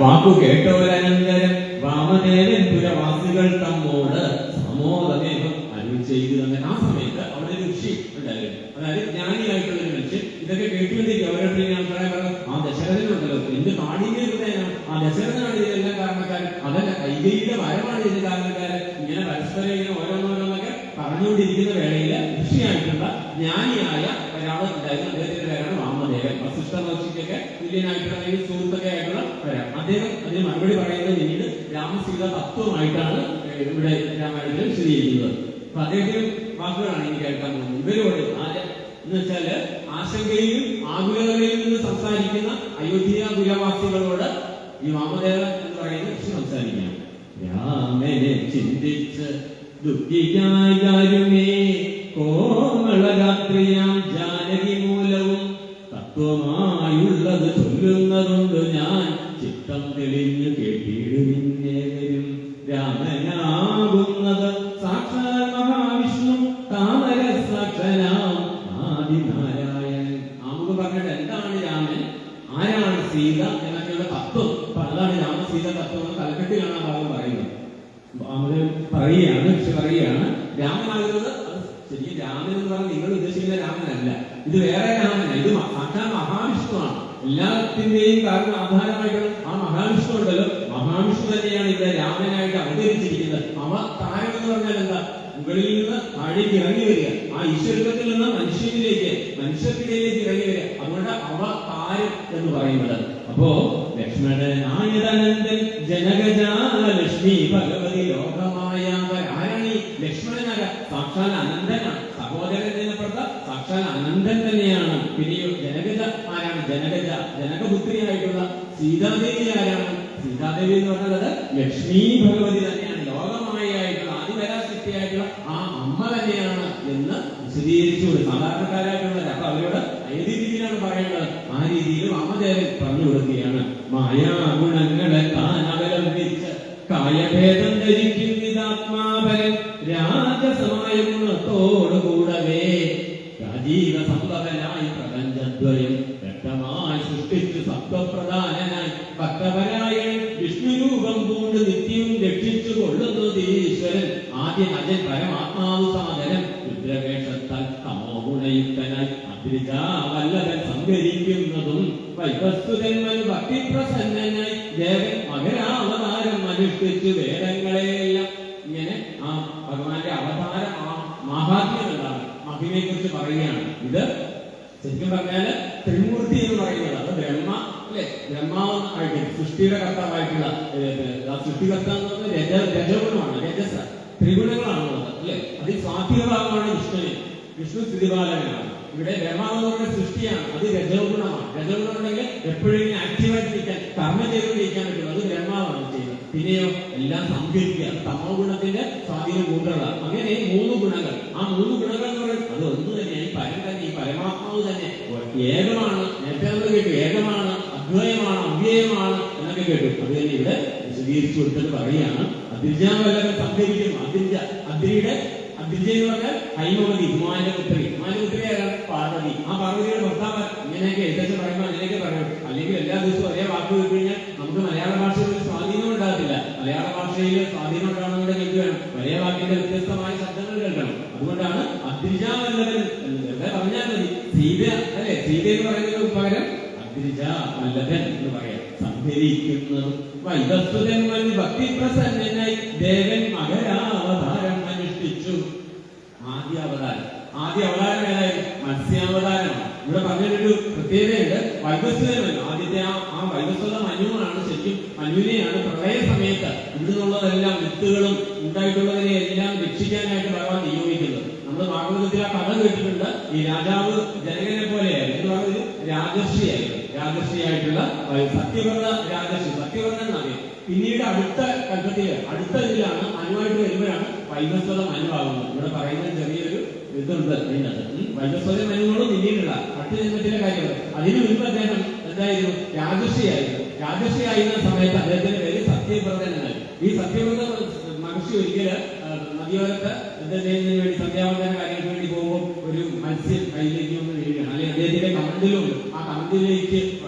വാക്കു കേട്ടോരനന്തരം വാമദേവൻ പുരവാസികൾ തമ്മോട് സമോദമേഹം അരുൾ ചെയ്തു തന്നെ. ആ സമയത്ത് അവിടെ ഒരു ഋഷി ഉണ്ടായിരുന്നു, അതായത് ജ്ഞാനിയായിട്ടുള്ള ഒരു മനുഷ്യൻ. ഇതൊക്കെ കേട്ടുകൊണ്ടിരിക്കും. അവരുടെ ആൾക്കാരെ പറഞ്ഞു, ആ ദശരഥനുണ്ടല്ലോ എന്ത് കാഠിന്യ ഹൃദയനാണ്, ആ ദശരഥനാണ് ഇതിനെല്ലാം കാരണക്കാരൻ, അതല്ല കൈകേയിയുടെ വരമാണ് ഇതിന് കാരണക്കാരൻ. ഇങ്ങനെ പരസ്പരം ഇങ്ങനെ ഓരോന്നോരോന്നൊക്കെ പറഞ്ഞുകൊണ്ടിരിക്കുന്ന വേളയിൽ ഋഷിയായിട്ടുള്ള ജ്ഞാനിയായ ഒരാൾ ഉണ്ടായിരുന്നു. അദ്ദേഹത്തിന്റെ പേരാണ് വാമദേവൻ. വസിഷ്ഠ മഹർഷിക്കൊക്കെ തുല്യനായിട്ടുള്ള അല്ലെങ്കിൽ സുഹൃത്തൊക്കെ ആയിട്ടുള്ള വരാം. അദ്ദേഹം അതിന് മറുപടി പറയുന്നത് പിന്നീട് രാമസീത തത്വമായിട്ടാണ് ഇവിടെ രാമായണത്തിൽ വിശദീകരിക്കുന്നത്. അപ്പൊ അദ്ദേഹത്തിന് വാക്കുകളാണ് ഇനി കേൾക്കാൻ പോകുന്നത്. ഇവരോട് എന്ന് വെച്ചാല് ആശങ്കയിലും ആകുലതയിലും നിന്ന് സംസാരിക്കുന്ന അയോധ്യ പുരവാസികളോട് ഈ വാമദേവൻ എന്ന് പറയുന്ന ഋഷി സംസാരിക്കണം. രാമനെ ചിന്തിച്ച് ദുഃഖിക്കാരുമേ കോമളരാത്രിയാം ജാനകി മൂലവും തത്വമായുള്ളത് ചൊല്ലുന്നതുണ്ട് ഞാൻ ചിത്തം തെളിഞ്ഞു കേട്ടിടുവിന്നേവരും. രാമനാകുന്നത് സാക്ഷാൽ മഹാവിഷ്ണു താമര സാക്ഷനാം ആദിനാരായണൻ. നമുക്ക് പറഞ്ഞിട്ട് എന്താണ് രാമൻ, ആരാണ് സീത എന്നൊക്കെയുള്ള തത്വം. അപ്പൊ അതാണ് രാമസീത തത്വം എന്ന് തലക്കെട്ടിലാണ് ആ ഭാഗം പറയുന്നത്. പറയുകയാണ് രാമനാകുന്നത്. ശരിക്കും രാമൻ എന്ന് പറഞ്ഞാൽ നിങ്ങൾ ഉദ്ദേശിക്കുന്ന രാമനല്ല, ഇത് വേറെ രാമനാണ്. ഇത് സാക്ഷാൽ മഹാവിഷ്ണുവാണ്. എല്ലാത്തിന്റെയും കാരണം ആധാരമായിട്ടുള്ള ആ മഹാവിഷ്ണു ഉണ്ടല്ലോ, മഹാവിഷ്ണു തന്നെയാണ് ഇവിടെ രാമനായിട്ട് അവതരിച്ചിരിക്കുന്നത്. അവതാരം എന്ന് പറഞ്ഞാൽ എന്താ? മുകളിൽ നിന്ന് താഴേക്ക് ഇറങ്ങി വരിക, ആ ഈശ്വരത്തിൽ നിന്ന് മനുഷ്യനിലേക്ക് മനുഷ്യത്തിലേക്ക് ഇറങ്ങി വരിക. അതുകൊണ്ട് അവതാരം എന്ന് പറയുന്നത്. അപ്പോ ലക്ഷ്മണനായതനന്ദൻ ജനകജാലക്ഷ്മി ഭഗവതി ലോകമായ ആരാണ്? ലക്ഷ്മണനായ സാക്ഷാൽ അനന്തനാണ്. സഹോദരൻ എന്നപ്പുറത്ത് സാക്ഷാൽ അനന്തൻ തന്നെയാണ്. പിന്നെയോ ജനകജ ആരാണ്? ജനകപുത്രിയായിട്ടുള്ള സീതാദേവി ആരാണ്? സീതാദേവി എന്ന് പറഞ്ഞത് ലക്ഷ്മി ഭഗവതി തന്നെയാണ്. ലോകമായിട്ടുള്ള ആദിപരാശക്തിയായിട്ടുള്ള ആ അമ്മ തന്നെയാണ് എന്ന് വിശദീകരിച്ചുകൊണ്ട് സാധാരണക്കാരായിട്ടുള്ളത്. അപ്പൊ അവരോട് ഏത് രീതിയിലാണ് പറയേണ്ടത് ആ രീതിയിൽ വാമദേവൻ പറഞ്ഞു കൊടുക്കുകയാണ്. മായാഗുണങ്ങളെ താൻ അവലംബിച്ച് കായഭേദം ധരിക്കുന്നിതാത്മാപരൻ രാജസമായ ഗുണത്തോടുകൂടവേ രാജീവ സംഭവനായി പ്രപഞ്ചദ്വയം വ്യക്തമായി സൃഷ്ടിച്ചു സത്വപ്രധാനനായി ഭക്തപരായൻ വിഷ്ണുരൂപം പൂണ്ട് നിത്യവും രക്ഷിച്ചു കൊള്ളുന്നത് ഈശ്വരൻ ആദ്യം അജൻ പരമാത്മാവ് സാധനം രുദ്രവേഷത്താൽ തമോ ഗുണയുക്തനായി വല്ലവൻ സംഭരിക്കുന്നതും വൈവസ്തുതന്മൻ ഭക്തിപ്രസന്നനായി ദേവൻ മകരാവതാരം അനുഷ്ഠിച്ചു വേദങ്ങളെയെല്ലാം. ഇങ്ങനെ ആ ഭഗവാന്റെ അവതാര മഹാത്മ്യം എന്താണ്, മഹിമയെ കുറിച്ച് പറയുകയാണ്. ഇത് ശരിക്കും പറഞ്ഞാല് ത്രിമൂർത്തി എന്ന് പറയുന്നത് അത് ബ്രഹ്മ അല്ലെ, ബ്രഹ്മാവ് ആയിട്ട് സൃഷ്ടിയുടെ കർത്താവായിട്ടുള്ള സൃഷ്ടികർത്താവ് രജഗുണമാണ്, രജസ ത്രിഗുണങ്ങളാണുള്ളത് അല്ലെ. അതിൽ സ്വാത്വിക ഭാഗമാണ് വിഷ്ണുവിന്, വിഷ്ണു സ്ഥിതിപാലകനാണ്. ഇവിടെ ബ്രഹ്മാവെന്നുള്ള സൃഷ്ടിയാണ്, അത് രജോഗുണമാണ്. രജോഗുണം ഉണ്ടെങ്കിൽ എപ്പോഴും ആക്റ്റീവായിട്ട് നിൽക്കാൻ കർമ്മ ചെയ്തുകൊണ്ടിരിക്കാൻ പറ്റും, അത് ബ്രഹ്മാവാണ് ചെയ്യുന്നത്. പിന്നെയോ എല്ലാം സംഭരിക്കുക, തമോ ഗുണത്തിന്റെ സ്വാധീനം കൂടുതലാണ്. അങ്ങനെ 3 ഗുണങ്ങൾ. ആ 3 ഗുണങ്ങൾ എന്ന് പറയുന്നത് അത് ഒന്ന് തന്നെയാണ്, ഈ പരം തന്നെ, ഈ പരമാത്മാവ് തന്നെ ഏകമാണ്. നേരത്തെ നമ്മൾ കേട്ടു ഏകമാണ്, അദ്വയമാണ്, അവ്യയമാണ് എന്നൊക്കെ കേട്ടു. അത് തന്നെ ഇവിടെ വിശദീകരിച്ചു കൊടുത്തിട്ട് പറയുകയാണ്. അദ്രിജാവല്ലവൻ സംഭരിക്കുന്നു. അദ്രിയുടെ അദ്രിജ എന്ന് പറഞ്ഞാൽ ഹൈമവതി, ഹിമാന്റെ പുത്രി. ഹിമാന്റെ പുത്രി ആരാണ്? പാർവതി. ആ പാർവതിയുടെ ഭർത്താവ്. ഇങ്ങനെയൊക്കെ ഏകദേശം പറയുമ്പോൾ അങ്ങനെയൊക്കെ പറയണം. അല്ലെങ്കിൽ എല്ലാ ദിവസവും ഒരേ വാക്ക് കേട്ട് കഴിഞ്ഞാൽ നമുക്ക് മലയാള ഭാഷയിൽ ഒരു സ്വാധീനം ഉണ്ടാകത്തില്ല. മലയാള ഭാഷയിൽ സ്വാധീനം ഉണ്ടാകണമെന്നുണ്ടെങ്കിൽ എന്ത് വേണം? ഒരേ വാക്കിന്റെ വ്യത്യസ്തമായ ശബ്ദങ്ങൾ കേൾക്കണം. അതുകൊണ്ടാണ് അദ്രിജാവല്ലവൻ എന്ന് പറഞ്ഞാൽ മതി. സീത അല്ലെ, സീത എന്ന് പറയുന്നതിന് പകരം അദ്രിജ വല്ലഭൻ എന്ന് പറയാം. സംഭരിക്കുന്നതും വൈവസ്തുതന്മൻ ഭക്തിപ്രസന്നനായി ദേവൻ മകരാവതാരം അനുഷ്ഠിച്ചു. ആദ്യ അവതാരം ഏതായാലും മത്സ്യാവതാരമാണ്. ഇവിടെ പറഞ്ഞൊരു പ്രത്യേകതയുണ്ട്. വൈവസ്വതൻ ആദ്യത്തെ ആ വൈവസ്വത മനുവാണ്. ശരിക്കും മനുവിനെയാണ് പ്രളയ സമയത്ത് ഇവിടെ നിന്നുള്ളതെല്ലാം വിത്തുകളും ഉണ്ടായിട്ടുള്ളതിനെ എല്ലാം രക്ഷിക്കാനായിട്ട് ഭഗവാൻ നിയോഗിക്കുന്നത്. നമ്മൾ ഭാഗവതത്തിൽ ആ കഥ കേട്ടിട്ടുണ്ട്. ഈ രാജാവ് ജനകനെ പോലെയായിരുന്നു എന്ന് പറഞ്ഞത് രാജർഷിയായിട്ടുള്ള സത്യവ്രത രാജർഷി, സത്യവ്രതൻ എന്നറിയാം. പിന്നീട് അടുത്ത കൽപ്പത്തിൽ അടുത്ത ഇതിലാണ് മനുവായിട്ട് വരുമ്പോഴാണ് വൈവസ്വത മനുവാകുന്നത്. ഇവിടെ പറയുന്ന ചെറിയൊരു ഇതുണ്ട് അതിനകത്ത്. വൈവസ്വത മനുവോട് പിന്നീടുള്ള അടുത്ത ജന്മത്തിലെ കാര്യങ്ങൾ. അതിനു മുൻപ് അദ്ദേഹം എന്തായിരുന്നു? രാജർഷിയായിരുന്ന സമയത്ത് അദ്ദേഹത്തിന്റെ പേര് സത്യവ്രതൻ എന്നായി. ഈ സത്യവ്രത മഹർഷി ഒരിക്കല് നദിയോരത്ത് എന്താ ചെയ്യുന്നതിന് വേണ്ടി സന്ധ്യാവന്തന കാര്യങ്ങൾക്ക് വേണ്ടി പോകുമ്പോൾ ഒരു മത്സ്യം കയ്യിലേക്ക് ഒന്ന് വീഴുകയാണ്. അല്ലെങ്കിൽ അദ്ദേഹത്തിന്റെ കമണ്ടിലുണ്ട്. ആ കമണ്ടിലേക്ക്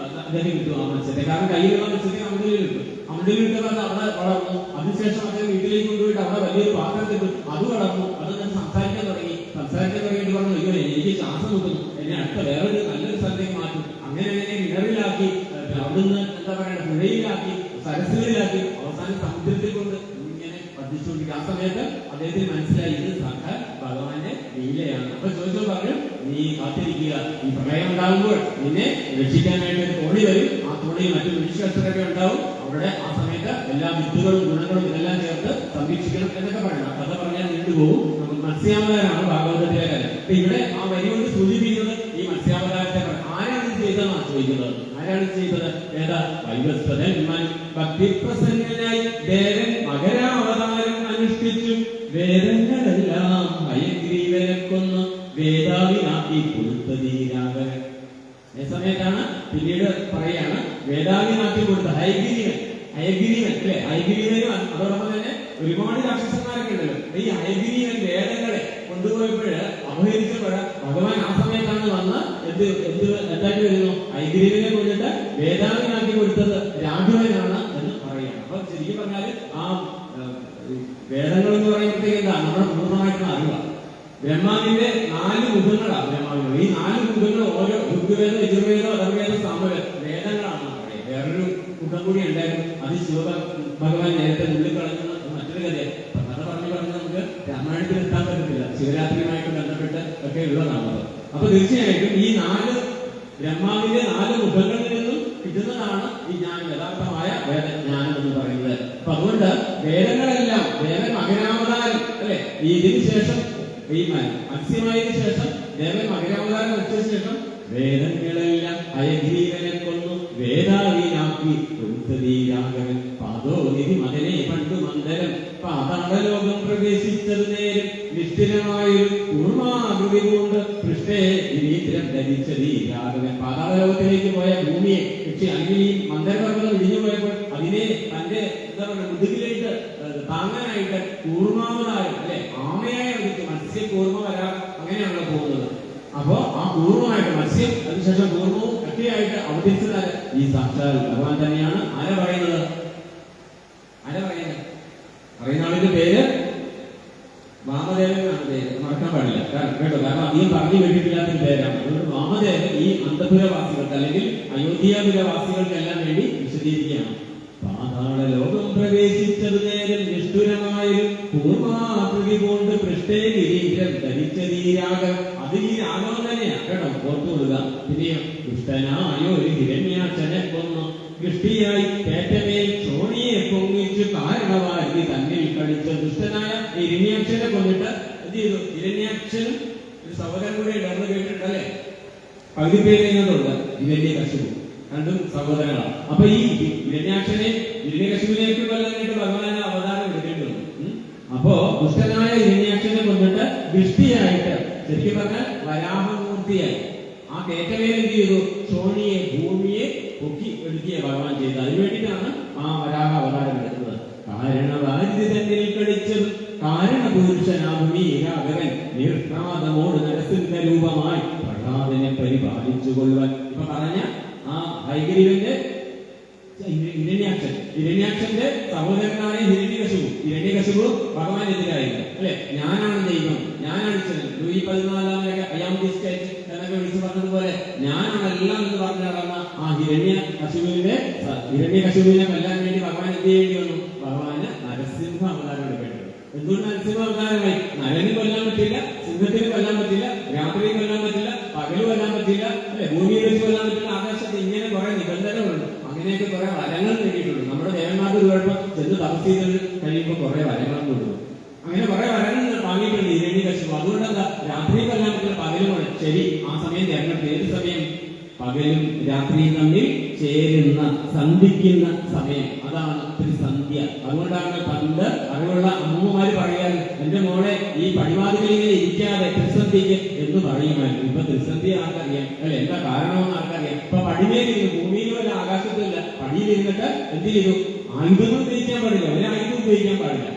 അദ്ദേഹം കിട്ടും ആ മത്സ്യത്തെ. കാരണം കയ്യിലുള്ള മത്സ്യത്തെ കമണ്ടിൽ കിട്ടും. ഉള്ളിലിട്ടത് അവിടെ വളർന്നു. അതിനുശേഷം അദ്ദേഹം വീട്ടിലേക്ക് കൊണ്ടുപോയിട്ട് അവിടെ വലിയൊരു പാത്രത്തിൽ അത് വളർന്നു. അത് ഞാൻ സംസാരിക്കാൻ തുടങ്ങിയിട്ട് പറഞ്ഞു, അയ്യോ എനിക്ക് ശ്വാസം മുട്ടുന്നു, എന്നെ അടുത്ത വേറൊരു നല്ലൊരു സ്ഥലത്തേക്ക് മാറ്റും. അങ്ങനെ കിണറിലാക്കി, അവിടുന്ന് എന്താ പറയണ്ട പുഴയിലാക്കി, സരസ്സുകളിലാക്കി, അവസാനം സമുദ്രത്തിൽ കൊണ്ട് ഇങ്ങനെ വർദ്ധിച്ചുകൊണ്ടിരിക്കും. ആ സമയത്ത് അദ്ദേഹത്തിന് മനസ്സിലായി ഇത് സാക്ഷാൽ ഭഗവാന്റെ ലീലയാണ്. അപ്പൊ ചോദിച്ചു പറഞ്ഞു, നീ കാത്തിരിക്കുക, ഈ പ്രളയം ഉണ്ടാകുമ്പോൾ നിന്നെ രക്ഷിക്കാനായിട്ട് ഒരു തോണി വരും. ആ തോണിയിൽ മറ്റു മനുഷ്യരൊക്കെ ഉണ്ടാവും. അവിടെ ആ സമയത്ത് എല്ലാ വിത്തുകളും ഗുണങ്ങളും ഇതെല്ലാം ചേർത്ത് സംരക്ഷിക്കണം എന്നൊക്കെ പറയണം. കഥ പറഞ്ഞാൽ നീണ്ടുപോകും. നമുക്ക് മത്സ്യാവതാരമാണ് ഭാഗവതത്തിലെ കഥ. അപ്പൊ ഇവിടെ ആ വരി കൊണ്ട് സൂചിപ്പിക്കുന്നത് ഈ മത്സ്യാവതാരത്തെ ആരാണ് ഇത് ചെയ്തതെന്നാണ് ചോദിക്കുന്നത്. ആരാണ് ചെയ്തത്? ഏതാ? വൈവസ്വതൻ ഭക്തിപ്രസന്നനായി ദേവൻ മകരാവതാരം അനുഷ്ഠിച്ചു. വേദങ്ങളെല്ലാം ഹയഗ്രീവനെ കൊന്ന് വേദാവിനാക്കി കൊടുത്തതീരാകവൻ. ഈ സമയത്താണ് പിന്നീട് പറയാണ് വേദാവിനാക്കി കൊടുത്ത ഹയഗ്രീവൻ അല്ലേ? ഹയഗ്രീവനും അതോടൊപ്പം തന്നെ ഒരുപാട് രാക്ഷസന്മാരൊക്കെ ഉണ്ടല്ലോ. ഈ ഹയഗ്രീവൻ വേദങ്ങളെ കൊണ്ടുപോയപ്പോഴ് അപഹരിച്ചപ്പോൾ ഭഗവാൻ ആ സമയത്താണ് വന്ന് എന്തായിട്ട് വരുന്നു? ഹയഗ്രീവനെ കൊണ്ടിട്ട് വേദാവിനാക്കി കൊടുത്തത് രാഘവനാണ് എന്ന് പറയുകയാണ്. അപ്പൊ ശരിക്കും പറഞ്ഞാല് ആ വേദങ്ങൾ എന്ന് പറയുമ്പോഴത്തേക്ക് എന്താ നമ്മുടെ പൂർണ്ണമായിട്ടുള്ള അറിവാണ്. ബ്രഹ്മാവിന്റെ 4 മുഖങ്ങളാണ് ബ്രഹ്മാവിന്. ഈ 4 മുഖങ്ങൾ ഓരോ ഋഗ്വേദം, യജുർവേദം, അഥർവേദം, സാമവേദം വേദങ്ങളാണെന്ന് പറയുന്നത്. വേറൊരു മുഖം കൂടി ഉണ്ടായിരുന്നു. അത് ശിവ ഭഗവാൻ നേരത്തെ ഉള്ളിൽ കളഞ്ഞത് മറ്റൊരു കഥയാണ്. കഥ പറഞ്ഞ് നമുക്ക് രാമായണത്തിൽ എത്താൻ പറ്റത്തില്ല. ശിവരാത്രിയുമായിട്ട് ബന്ധപ്പെട്ട് ഒക്കെ ഉള്ളതാണത്. അപ്പൊ തീർച്ചയായിട്ടും ഈ 4 ബ്രഹ്മാവിന്റെ 4 മുഖങ്ങളിൽ നിന്നും കിട്ടുന്നതാണ് ഈ ജ്ഞാനം, യഥാർത്ഥമായ വേദജ്ഞാനം എന്ന് പറയുന്നത്. അപ്പൊ അതുകൊണ്ട് വേദങ്ങളെല്ലാം ദേവൻ മകരാവതാരം അല്ലെ? ഇതിന് ശേഷം ഈ മത്സ്യമായതിനു ശേഷം ദേവൻ മകരാവതാരം വെച്ചതിനു ശേഷം വേദങ്ങളെല്ലാം ഹയഗ്രീവനെ കൊന്നു വേദാവിനാക്കി കൊടുത്തതീരാകവൻ. പാദോനിധി മകനെ പണ്ടു മന്ദരം പാതാളലോകം പ്രവേശിച്ചത് നേരം നിഷ്ഠിരമായൊരു കൂർമാകൃതി കൊണ്ട് പൃഷ്ഠേ വിനീതരം ധരിച്ചതീരാകവൻ. പാതാളലോകത്തിലേക്ക് പോയ ഭൂമിയെ അല്ലെങ്കിൽ ഈ മന്ദരപർവ്വതം ഇടിഞ്ഞു പോയപ്പോൾ അതിനെ തന്റെ എന്താ പറയുക മുതുകിലേക്ക് താങ്ങാനായിട്ട് കൂർമാവതാരം അല്ലെ ആമയായ മത്സ്യകൂർമ്മ വരാം, അങ്ങനെയാണല്ലോ പോകുന്നത്. അപ്പോ ആ കൂർമ്മമായിട്ട് മത്സ്യം, അതിനുശേഷം കൂർമ്മവും കട്ടിയായിട്ട് അവതരിച്ചത് ഈ സാക്ഷാൽ ഭഗവാൻ തന്നെയാണ്. ആരാ പറയുന്നത്? പറയുന്ന ആളിന്റെ പേര് വാമദേവൻ എന്നാണ് പേര്. മറക്കാൻ പാടില്ല കേട്ടോ, കാരണം അധികം പറഞ്ഞു കേട്ടിട്ടില്ലാത്തൊരു പേരാണ്. അതുകൊണ്ട് വാമദേവൻ ഈ അന്തപുരവാസികൾക്ക് അല്ലെങ്കിൽ അയോധ്യാപുരവാസികൾക്കെല്ലാം വേണ്ടി വിശദീകരിക്കുകയാണ്. പാതാള ലോകം പ്രവേശിച്ചത് നേരം നിഷ്ഠുരമായൊരു പൂർവാകൃതി കൊണ്ട് പൃഷ്ഠേ ഗിരീരം ധരിച്ചതീരാകം. അത് ഈ രാഗം തന്നെയാണ് കേട്ടോ, ഓർത്തുകൊള്ളുക. പിന്നെയോ ദുഷ്ടനായോ ഒരു ഹിരണ്യാക്ഷനെ കൊന്നു ദൃഷ്ടിയായി ഏറ്റമേൽ ക്ഷോണിയെ പൊങ്ങിച്ചു കാരണവാരി തന്നിൽ കളിച്ച ദുഷ്ടനായ ഹിരണ്യാക്ഷനെ കൊന്നിട്ട് എന്ത് ചെയ്തു? ഹിരണ്യാക്ഷനും ഒരു സഹോദരൻ കൂടെ ഉണ്ടെന്ന് കേട്ടിട്ടല്ലേ? പകുതി പേര് ചെയ്യുന്നുണ്ട്. ഹിരണ്യകശിപു രണ്ടും സഹോദരങ്ങളാണ്. അപ്പൊ ഈ ഹിരണ്യകശിപുവിനേക്ക് കൊല്ലാനായിട്ട് ഭഗവാന് അവതാരം എടുക്കേണ്ടി വന്നു. അപ്പോ ദുഷ്ടനായ ഹിരണ്യാക്ഷനെ കൊന്നിട്ട് ദൃഷ്ടിയായിട്ട്, ശരിക്കും പറഞ്ഞാൽ വരാഹമൂർത്തിയായി ആ കേറ്റവേൽ എന്ത് ചെയ്തു? ക്ഷോണിയെ ഭൂമിയെ പൊക്കി എടുക്കിയ ഭഗവാൻ ചെയ്തു. അതിനുവേണ്ടിയിട്ടാണ് ആ വരാഹ അവതാരം എടുക്കുന്നത്. കാരണവാരി തന്നിൽ കളിച്ചത് കാരണപുരുഷനാഭൂമിരാഘവൻ നിർഘാതമോട് നരസിംഹ രൂപമായി പ്രഹ്ലാദനെ പരിപാലിച്ചു കൊള്ളുവാൻ. ഇപ്പൊ പറഞ്ഞ ആ ഹയഗ്രീവന്റെ ഹിരണ്യാക്ഷന്റെ സഹോദരനായ ഹിരണ്യകശിപു ഭഗവാനെതിരായിരുന്നു അല്ലെ? ഞാനാണ് ദൈവം, ഞാനാണ് ലൂയി 14 എന്നൊക്കെ വിളിച്ചു പറഞ്ഞതുപോലെ ഞാനാണ് എല്ലാം എന്ന് പറഞ്ഞു നടന്ന ആ ഹിരണ്യകശിപുവിനെ കൊല്ലാൻ വേണ്ടി ഭഗവാൻ എന്ത് ചെയ്യേണ്ടി വന്നു? ഭഗവാന് നരസിംഹ അവതാരം എടുക്കേണ്ടി വന്നു. എന്തുകൊണ്ട് നരസിംഹ അവതാരമായി? നരന് കൊല്ലാൻ പറ്റില്ല, സിംഹത്തിന് കൊല്ലാൻ പറ്റില്ല, രാത്രിയും കൊല്ലാൻ പറ്റില്ല, പകല് കൊല്ലാൻ പറ്റില്ല അല്ലെ? ഭൂമിയിൽ വെച്ച് കൊല്ലാൻ പറ്റില്ല, ആകാശത്ത് ഇങ്ങനെ കുറെ നിബന്ധനകളുണ്ട്. അങ്ങനെയൊക്കെ കുറെ വരങ്ങൾ നേടിയിട്ടുണ്ട്. നമ്മുടെ ദേവന്മാർക്ക് ഒരു കുഴപ്പം ചെന്ന് തപസ് ചെയ്ത് കഴിയുമ്പോൾ കുറെ വരങ്ങൾ കൊടുക്കും. അങ്ങനെ കുറെ വരങ്ങൾ വാങ്ങിയിട്ടുണ്ട് ഹിരണ്യകശിപു. അതുകൊണ്ട് എന്താ? രാത്രിയും കൊല്ലാൻ പറ്റില്ല, പകലും ശരി. ആ സമയം തിരഞ്ഞെടുത്ത് ഏത് സമയം? പകലും രാത്രിയും തമ്മിൽ ചേരുന്ന സന്ധിക്കുന്ന സമയം, അതാണ് ത്രിസന്ധ്യ. അതുകൊണ്ടാണ് പണ്ട് അറിവുള്ള അമ്മൂമ്മമാര് പറയാൻ എന്റെ മോളെ ഈ പടിവാതിലിങ്ങനെ ഇരിക്കാതെ ത്രിസന്ധിക്ക് എന്ന് പറയുമായിരുന്നു. ഇപ്പൊ ത്രിസന്ധ്യ ആർക്കറിയാം അല്ലെ? എന്താ കാരണമെന്ന് ആർക്കറിയാം? ഇപ്പൊ പടിമേലിരുന്നു, ഭൂമിയിലും അല്ല ആകാശത്തുമില്ല, പടിയിലിരുന്നിട്ട് എന്ത് ചെയ്തു? ആയുധങ്ങൾ ഉപയോഗിക്കാൻ പാടില്ല, ഒരു ആയുധം ഉപയോഗിക്കാൻ പാടില്ല,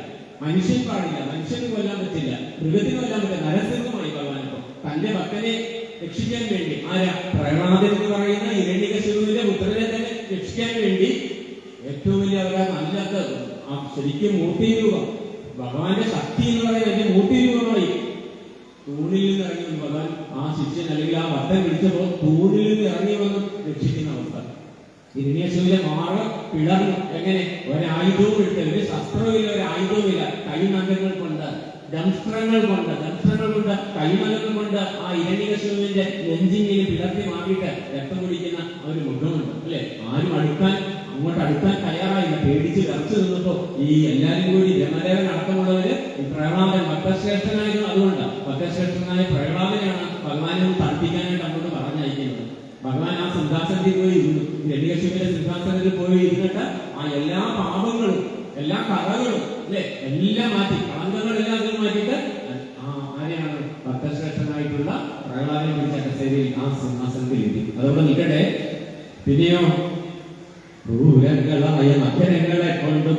മനുഷ്യൻ പാടില്ല, മനുഷ്യന് കൊല്ലാൻ പറ്റില്ല, മൃഗത്തിന് കൊല്ലാൻ പറ്റില്ല. നരസിംഹമായി ഭഗവാൻ ഇപ്പൊ തന്റെ ഭക്തനെ രക്ഷിക്കാൻ വേണ്ടി ആരാ? പ്രഹ്ലാദൻ എന്ന് പറയുന്ന ഹിരണ്യകശിപുവിന്റെ പുത്രനെ തന്നെ രക്ഷിക്കാൻ വേണ്ടി ഏറ്റവും വലിയ അവതാരം ആ ശരിക്കും മൂർത്തി രൂപം, ഭഗവാന്റെ ശക്തി എന്ന് പറയുന്നത് എന്റെ മൂർത്തി രൂപമായി. തൂണിൽ നിന്ന് ഇറങ്ങി വന്നു ഭഗവാൻ. ആ ശിഷ്യൻ അല്ലെങ്കിൽ ആ ഭക്തൻ വിളിച്ചപ്പോൾ തൂണിൽ നിന്ന് ഇറങ്ങി വന്ന് രക്ഷിക്കുന്ന അവസ്ഥ. ഹിരണ്യകശിപുവിന്റെ മാറ് പിളർന്നു. എങ്ങനെ? ഒരായുധവും എടുത്ത്, ഒരു ശസ്ത്രവുമില്ല, ഒരു ആയുധവുമില്ല, കൈനഖങ്ങൾ കൊണ്ട്, ദംഷ്ട്രങ്ങൾ കൊണ്ട് കൈനഖങ്ങൾ കൊണ്ട് ആ ഹിരണ്യകശിപുവിന്റെ നെഞ്ചിങ്ങനെ പിളർത്തി മാറിയിട്ട് രക്തം കുടിക്കുന്ന ഒരു മുഖമുണ്ട് അല്ലെ. ആരും അങ്ങോട്ട് അടുക്കാൻ തയ്യാറായില്ല, പേടിച്ച് വിറച്ചു നിന്നപ്പോ ഈ എല്ലാരും കൂടി ബ്രഹ്മദേവൻ അടക്കമുള്ളവര് പ്രഹ്ലാദൻ ഭക്തശ്രേഷ്ഠനായിരുന്നു. അതുകൊണ്ട് ഭക്തശ്രേഷ്ഠനായ പ്രഹ്ലാദനെയാണ് ഭഗവാനെ തണുപ്പിക്കാനായിട്ട് അങ്ങോട്ട് പറഞ്ഞയക്കുന്നത്. ഭഗവാൻ ആ സിംഹാസനത്തിൽ പോയി ഇരുന്നു. ഹിരണ്യകശിപുവിന്റെ സിംഹാസനത്തിൽ പോയി ഇരുന്നിട്ട് ആ എല്ലാ പാപങ്ങളും എല്ലാ കഥകളും അല്ലെ എല്ലാം മാറ്റി, കളങ്കങ്ങളെല്ലാം അതിൽ മാറ്റിയിട്ട് ആരെയാണ് ഭക്തശ്രേഷ്ഠനായിട്ടുള്ള പ്രഹ്ലാദനെ പിടിച്ച കസേരയിൽ ആ സിംഹാസനത്തിൽ ഇരുത്തി. അതോടെ നിൽക്കട്ടെ. പിന്നെയോ ക്രൂരങ്ങളായ മകരങ്ങളെ കൊണ്ട്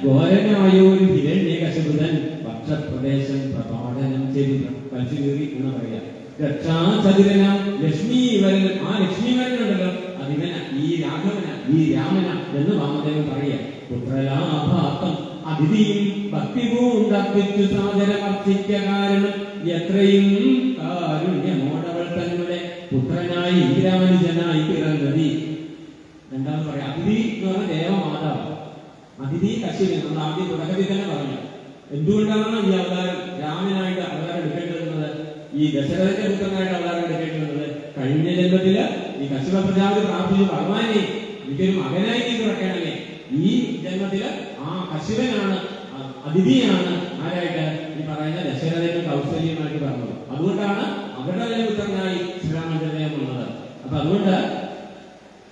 ഘോരനായ ഒരു ഹിരണ്യകശിപുതൻ ഭക്ഷപ്രദേശം പ്രപാടനം ചെയ്തു കൽച്ചുകീറി എന്ന് പറയാം. രക്ഷാചതുരനാം ലക്ഷ്മീവരൻ, ആ ലക്ഷ്മീവരനുണ്ടല്ലോ അതിവന, ഈ രാഘവന, ഈ രാമന എന്ന് വാമദേവൻ പറയാം. പുത്രലാഭാർത്ഥം അതിഥിയും ഭക്തിപൂണ്ടർപ്പിച്ചു സാദരമർപ്പിക്ക കാരണം എത്രയും കാരുണ്യമോടവൾ തങ്ങളുടെ പുത്രനായി ഇന്ദ്രാനുജനായി പിറന്നതി. രണ്ടാമത് പറയാം, അതിഥി എന്ന് പറഞ്ഞ ദേവമാതാവ്. അതിഥി കശ്യപൻ നമ്മൾ ആദ്യം തുടക്കത്തിൽ തന്നെ പറഞ്ഞു. എന്തുകൊണ്ടാണ് ഈ അവതാരം രാമനായിട്ട് അവതാരം എടുക്കേണ്ടിരുന്നത്, ഈ ദശരഥന്റെ പുത്രനായിട്ട് അവതാരം എടുക്കേണ്ടിരുന്നത്? കഴിഞ്ഞ ജന്മത്തില് ഈ കശ്യപ പ്രജാപതി പ്രാർത്ഥിച്ചു, ഭഗവാനെ എനിക്കൊരു മകനായി നീ പിറക്കണമേ. ഈ ജന്മത്തില് ആ കശ്യപനാണ്, അതിഥിയാണ് ആരായിട്ട് ഈ പറയുന്ന ദശരഥനും കൗസല്യമായിട്ട് പറഞ്ഞത്. അതുകൊണ്ടാണ് അവരുടെ പുത്രനായി ശ്രീരാമചന്ദ്രൻ വന്നത്. അപ്പൊ അതുകൊണ്ട്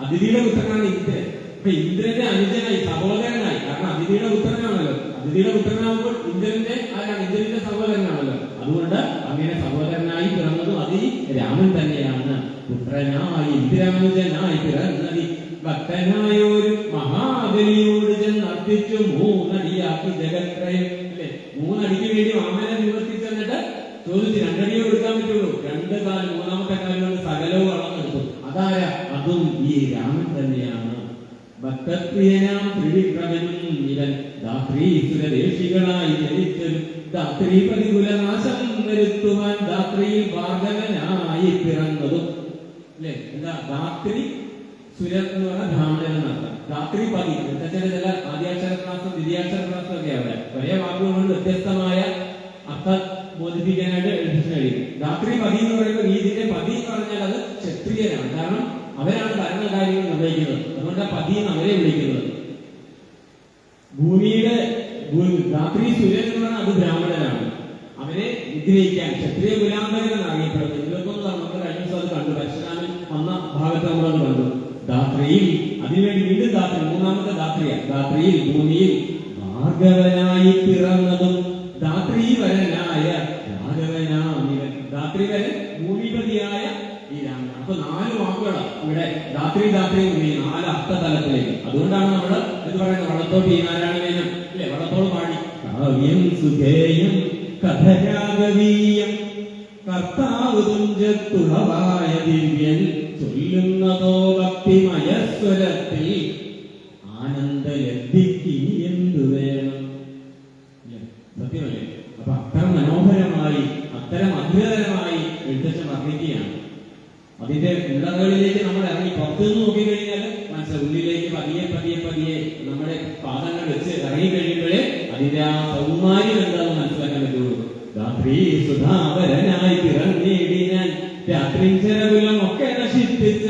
അതിഥിയുടെ പുത്രനാണ് ഇന്ദ്രൻ. അപ്പൊ ഇന്ദ്രന്റെ അനുജനായി, സഹോദരനായി, കാരണം അതിഥിയുടെ പുത്രനാണല്ലോ. അതിഥിയുടെ പുത്രനാകുമ്പോൾ ഇന്ദ്രന്റെ ആരാണ്? ഇന്ദ്രന്റെ സഹോദരനാണല്ലോ. അതുകൊണ്ട് അങ്ങനെ സഹോദരനായി പിറന്നതും അതി രാമൻ തന്നെയാണ്. പുത്രനായി ഇന്ദ്രാനുജനായി പിറന്നതി ഭക്തനായൊരു മഹാബലിയോട് ചെന്ന് അർപ്പിച്ചു മൂന്നടിയാക്കി ജഗത്രയം അല്ലെ. മൂന്നടിക്ക് വേണ്ടി വാമന രൂപത്തിൽ ചെന്നിട്ട് ചോദിച്ചു, രണ്ടടിയോ എടുക്കാൻ പറ്റുള്ളൂ. രണ്ട് കാലം, മൂന്നാമത്തെ കാലം കൊണ്ട് സകലവും അളന്നെടുത്തു. അതാരാ? അതും ഈ രാമൻ തന്നെയാണ്. ഭക്തപ്രിയനാം ത്രിവിക്രമനും ഇവൻ ധാത്രീസുരദേശികളായി ജനിച്ചൊരു ധാത്രി പ്രതികുലനാശം വരുത്തുവാൻ ധാത്രിയിൽ ഭാർഗവനായി പിറന്നതും അല്ലെ. എന്താ ധാത്രി സുരൻ എന്ന് പറഞ്ഞാൽ ബ്രാഹ്മണൻ എന്നർത്ഥം. ധാത്രിപതി ചില ആദ്യാക്ഷരപ്രാസം ദ്വിതീയാക്ഷരപ്രാസം ഒക്കെ അവിടെ ഒരേ വാക്കുകൊണ്ട് വ്യത്യസ്തമായ അർത്ഥം ബോധിപ്പിക്കാനായിട്ട് എഴുതി കഴിയും. ധാത്രിപതി എന്ന് പറയുമ്പോൾ ഇതിന്റെ പതി എന്ന് പറഞ്ഞാൽ അത് ക്ഷത്രിയരാണ്. കാരണം അവരാണ് ഭരണകാര്യങ്ങൾ നിർവഹിക്കുന്നത്. അതുകൊണ്ട് പതി എന്ന് അവരെ വിളിക്കുന്നത്. ഭൂമിയുടെ ധാത്രി സുരൻ എന്ന് പറഞ്ഞാൽ അത് ബ്രാഹ്മണനാണ്. അവരെ വിഗ്രഹിക്കാൻ ക്ഷത്രിയ കുലാന്തരൻ എന്നറിയപ്പെടുന്നത്. ഇവർക്കൊന്നും നമുക്ക് കഴിഞ്ഞ ദിവസം അത് കണ്ടു. പരശുരാമൻ വന്ന ഭാഗത്ത് നമ്മളത് കണ്ടു. ധാത്രിയിൽ അതിനുവേണ്ടി വീണ്ടും ധാത്രി, മൂന്നാമത്തെ ധാത്രിയാണ്. ധാത്രിയിൽ ഭൂമിയിൽ ഭാർഗവനായി പിറന്നതും ധാത്രീവരനായ രാഘവനാമിവൻ. ധാത്രിവരൻ ഭൂമിപതിയായ ഈ രാമൻ. അപ്പൊ 4 വാക്കുകളാണ് ഇവിടെ ധാത്രി ധാത്രി 4 അർത്ഥതലത്തിലേക്ക്. അതുകൊണ്ടാണ് നമ്മൾ എന്ന് പറയുന്നത് വള്ളത്തോട്ട് ഈ നാരായണമേനം അല്ലെ വള്ളത്തോട് പാടി കാവ്യം സുഖേയം കഥരാഗവീയം കർത്താവ് തുഞ്ചത്തുളവായ ദിവ്യൻ ചൊല്ലുന്നതോ ഭക്തിമയസ്വരത്തിൽ ആനന്ദലബ്ധിക്ക് എന്തു വേണം. സത്യമല്ലേ? അപ്പൊ അത്തരം മനോഹരമായി, അത്തരം അദ്ഭുതകരമായി എഴുത്തച്ഛൻ വർണ്ണിക്കുകയാണ്. അതിന്റെ ഉള്ളകളിലേക്ക് നമ്മൾ ഇറങ്ങി പുറത്തുനിന്ന് നോക്കിക്കഴിഞ്ഞാൽ മനസ്സിലാവും. ഉള്ളിലേക്ക് പതിയെ പതിയെ പതിയെ നമ്മുടെ പാദങ്ങൾ വെച്ച് ഇറങ്ങി കഴിയുമ്പോഴേ അതിന്റെ ആ സൗമാര്യം എന്താണെന്ന് മനസ്സിലാക്കാൻ പറ്റുള്ളൂ. രാത്രി സുധാവരനായി പിറന്നേടിനാൻ രാത്രിചരകുലം ഒക്കെ നശിപ്പിച്ച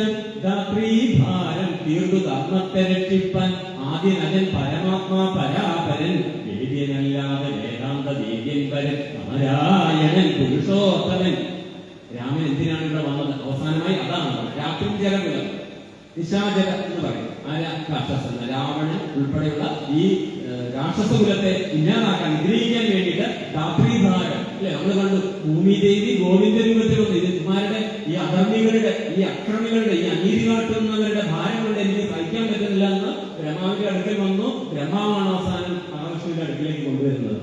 രാത്രി ഭാരം തീർത്തു ധർമ്മത്തെ രക്ഷിപ്പാൻ ആദ്യനജൻ പരമാത്മാ പരാപരൻ വേദ്യനല്ലാതെ വേദാന്ത വേദ്യൻ പരൻ നാരായണൻ പുരുഷോത്തമൻ. രാമൻ എന്തിനാണ് ഇവിടെ വന്നത്? അവസാനമായി അതാണ് രാത്രിചരകുലം, നിശാചര എന്ന് പറയും. രാക്ഷസൻ രാവണൻ ഉൾപ്പെടെയുള്ള ഈ രാക്ഷസകുലത്തെ ഇല്ലാതാക്കാൻ, നിഗ്രഹിക്കാൻ വേണ്ടിയിട്ട് രാത്രിഭാരം അല്ലെ. നമ്മൾ കണ്ടു ഭൂമിദേവി ഗോവിന്ദ രൂപത്തിൽ വന്നു. ഇതുമാരുടെ ഈ അധർമ്മികളുടെ, ഈ അക്രമികളുടെ, ഈ അനീതി കാട്ടുന്നവരുടെ ഭാരം കൊണ്ട് എനിക്ക് സഹിക്കാൻ പറ്റുന്നില്ല എന്ന് ബ്രഹ്മാവിന്റെ അടുക്കൽ വന്നു. ബ്രഹ്മാവാണ് അവസാനം മഹാവിഷ്ണുവിന്റെ അടുക്കിലേക്ക് കൊണ്ടുവരുന്നത്.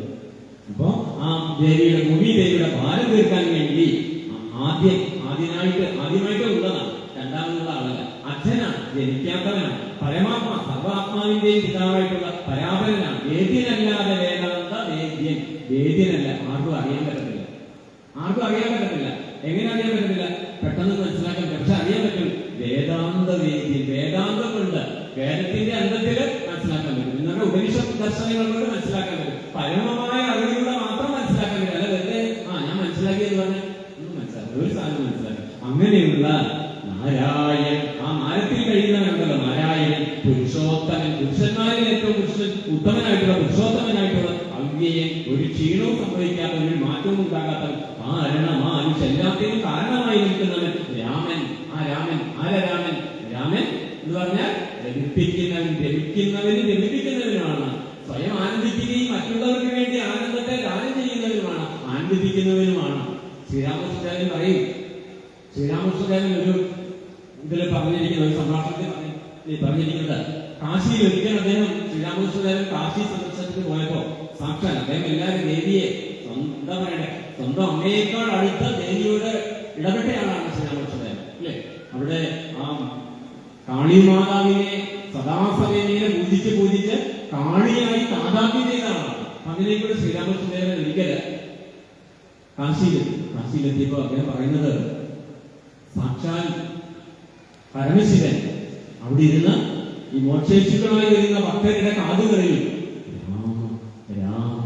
അപ്പോ ആ ദേവിയുടെ, ഭൂമിദേവിയുടെ ഭാരം തീർക്കാൻ വേണ്ടി ആദ്യമായിട്ട് ഉള്ളതാണ്, രണ്ടാമതുള്ള ആളല്ല. അച്ഛനാണ്, ജനിക്കാത്തവനാണ്. പരമാത്മാ സർവാത്മാവിന്റെയും പിതാവായിട്ടുള്ള പരാപരനാണ്. വേദ്യനല്ലാതെ വേദാന്ത വേദ്യൻ. വേദ്യനല്ല, ആർക്കും അറിയാൻ പറ്റത്തില്ല. ആർക്കും അറിയാൻ പറ്റത്തില്ല. എങ്ങനെ അറിയാൻ പറ്റത്തില്ല? പെട്ടെന്ന് മനസ്സിലാക്കാൻ പറ്റും. പക്ഷെ അറിയാൻ പറ്റും. വേദാന്ത വേദ്യൻ. വേദാന്തം കൊണ്ട്, വേദത്തിന്റെ അന്തത്തില് മനസ്സിലാക്കാൻ പറ്റും. നിങ്ങളുടെ ഉപനിഷത്ത് ദർശനങ്ങൾ കൊണ്ട് മനസ്സിലാക്കാൻ പറ്റും. പരമമായ അറിവിലൂടെ മാത്രം മനസ്സിലാക്കാൻ പറ്റും. അല്ല വെറുതെ ഞാൻ മനസ്സിലാക്കിയെന്ന് പറഞ്ഞാൽ ഒന്നും മനസ്സിലാക്കും, ഒരു സാധനം മനസ്സിലാക്കും. അങ്ങനെയുള്ള നാരായൺ, ആ നാരത്തിൽ കഴിയുന്നവനുണ്ടല്ലോ നാരായണൻ, പുരുഷോത്തമൻ, പുരുഷന്മാരിൽ ഏറ്റവും ഉത്തമനായിട്ടുള്ള പുരുഷോത്തമനായിട്ടുള്ള അവ്യയൻ, ഒരു ക്ഷീണവും സംഭവിക്കാത്ത, ഒരു മാറ്റവും ഉണ്ടാകാത്തവൻ, കാരണമാനുഷ എല്ലാത്തിനും കാരണമായി നിൽക്കുന്നവൻ രാമൻ. ആ രാമൻ ആരാമൻ? രാമൻ എന്ന് പറഞ്ഞാൽ രമിപ്പിക്കുന്നവൻ, രമിക്കുന്നവനും രമിപ്പിക്കുന്നവനുമാണ്. സ്വയം ആനന്ദിക്കുകയും മറ്റുള്ളവർക്ക് വേണ്ടി ആനന്ദത്തെ ദാനം ചെയ്യുന്നവനുമാണ്, ആനന്ദിപ്പിക്കുന്നവനുമാണ്. ശ്രീരാമകൃഷ്ണൻ പറയും, ശ്രീരാമകൃഷ്ണൻ ഒരു ഇതിൽ പറഞ്ഞിരിക്കുന്ന, ഒരു സംഭാഷണത്തിൽ പറഞ്ഞിരിക്കുന്നത്, കാശിയിൽ ഒരിക്കൽ അദ്ദേഹം ശ്രീരാമകൃഷ്ണൻ കാശി സന്ദർശനത്തിന് പോയപ്പോ സാക്ഷാൽ അദ്ദേഹം എല്ലാവരും ദേവിയെ സ്വന്തം അമ്മയേക്കാൾ അടുത്ത ദേവിയോട് ഇടപെട്ടയാളാണ് ശ്രീരാമകൃഷ്ണൻ അല്ലേ. അവിടെ ആ കാളിമാതാവിനെ സദാസമയനെ പൂജിച്ച് കാളിയായി താതാത്മ്യം ചെയ്ത ആളാണ്. അങ്ങനെയൊക്കെ ശ്രീരാമകൃഷ്ണദേവൻ ഒരിക്കല് കാശിയിലെത്തിയപ്പോ അദ്ദേഹം പറയുന്നത്, സാക്ഷാൽ പരമശിവൻ അവിടെ ഇരുന്ന് ഈ മോക്ഷേശുക്കളായി വരുന്ന ഭക്തരുടെ കാതുകളിൽ രാമ രാമ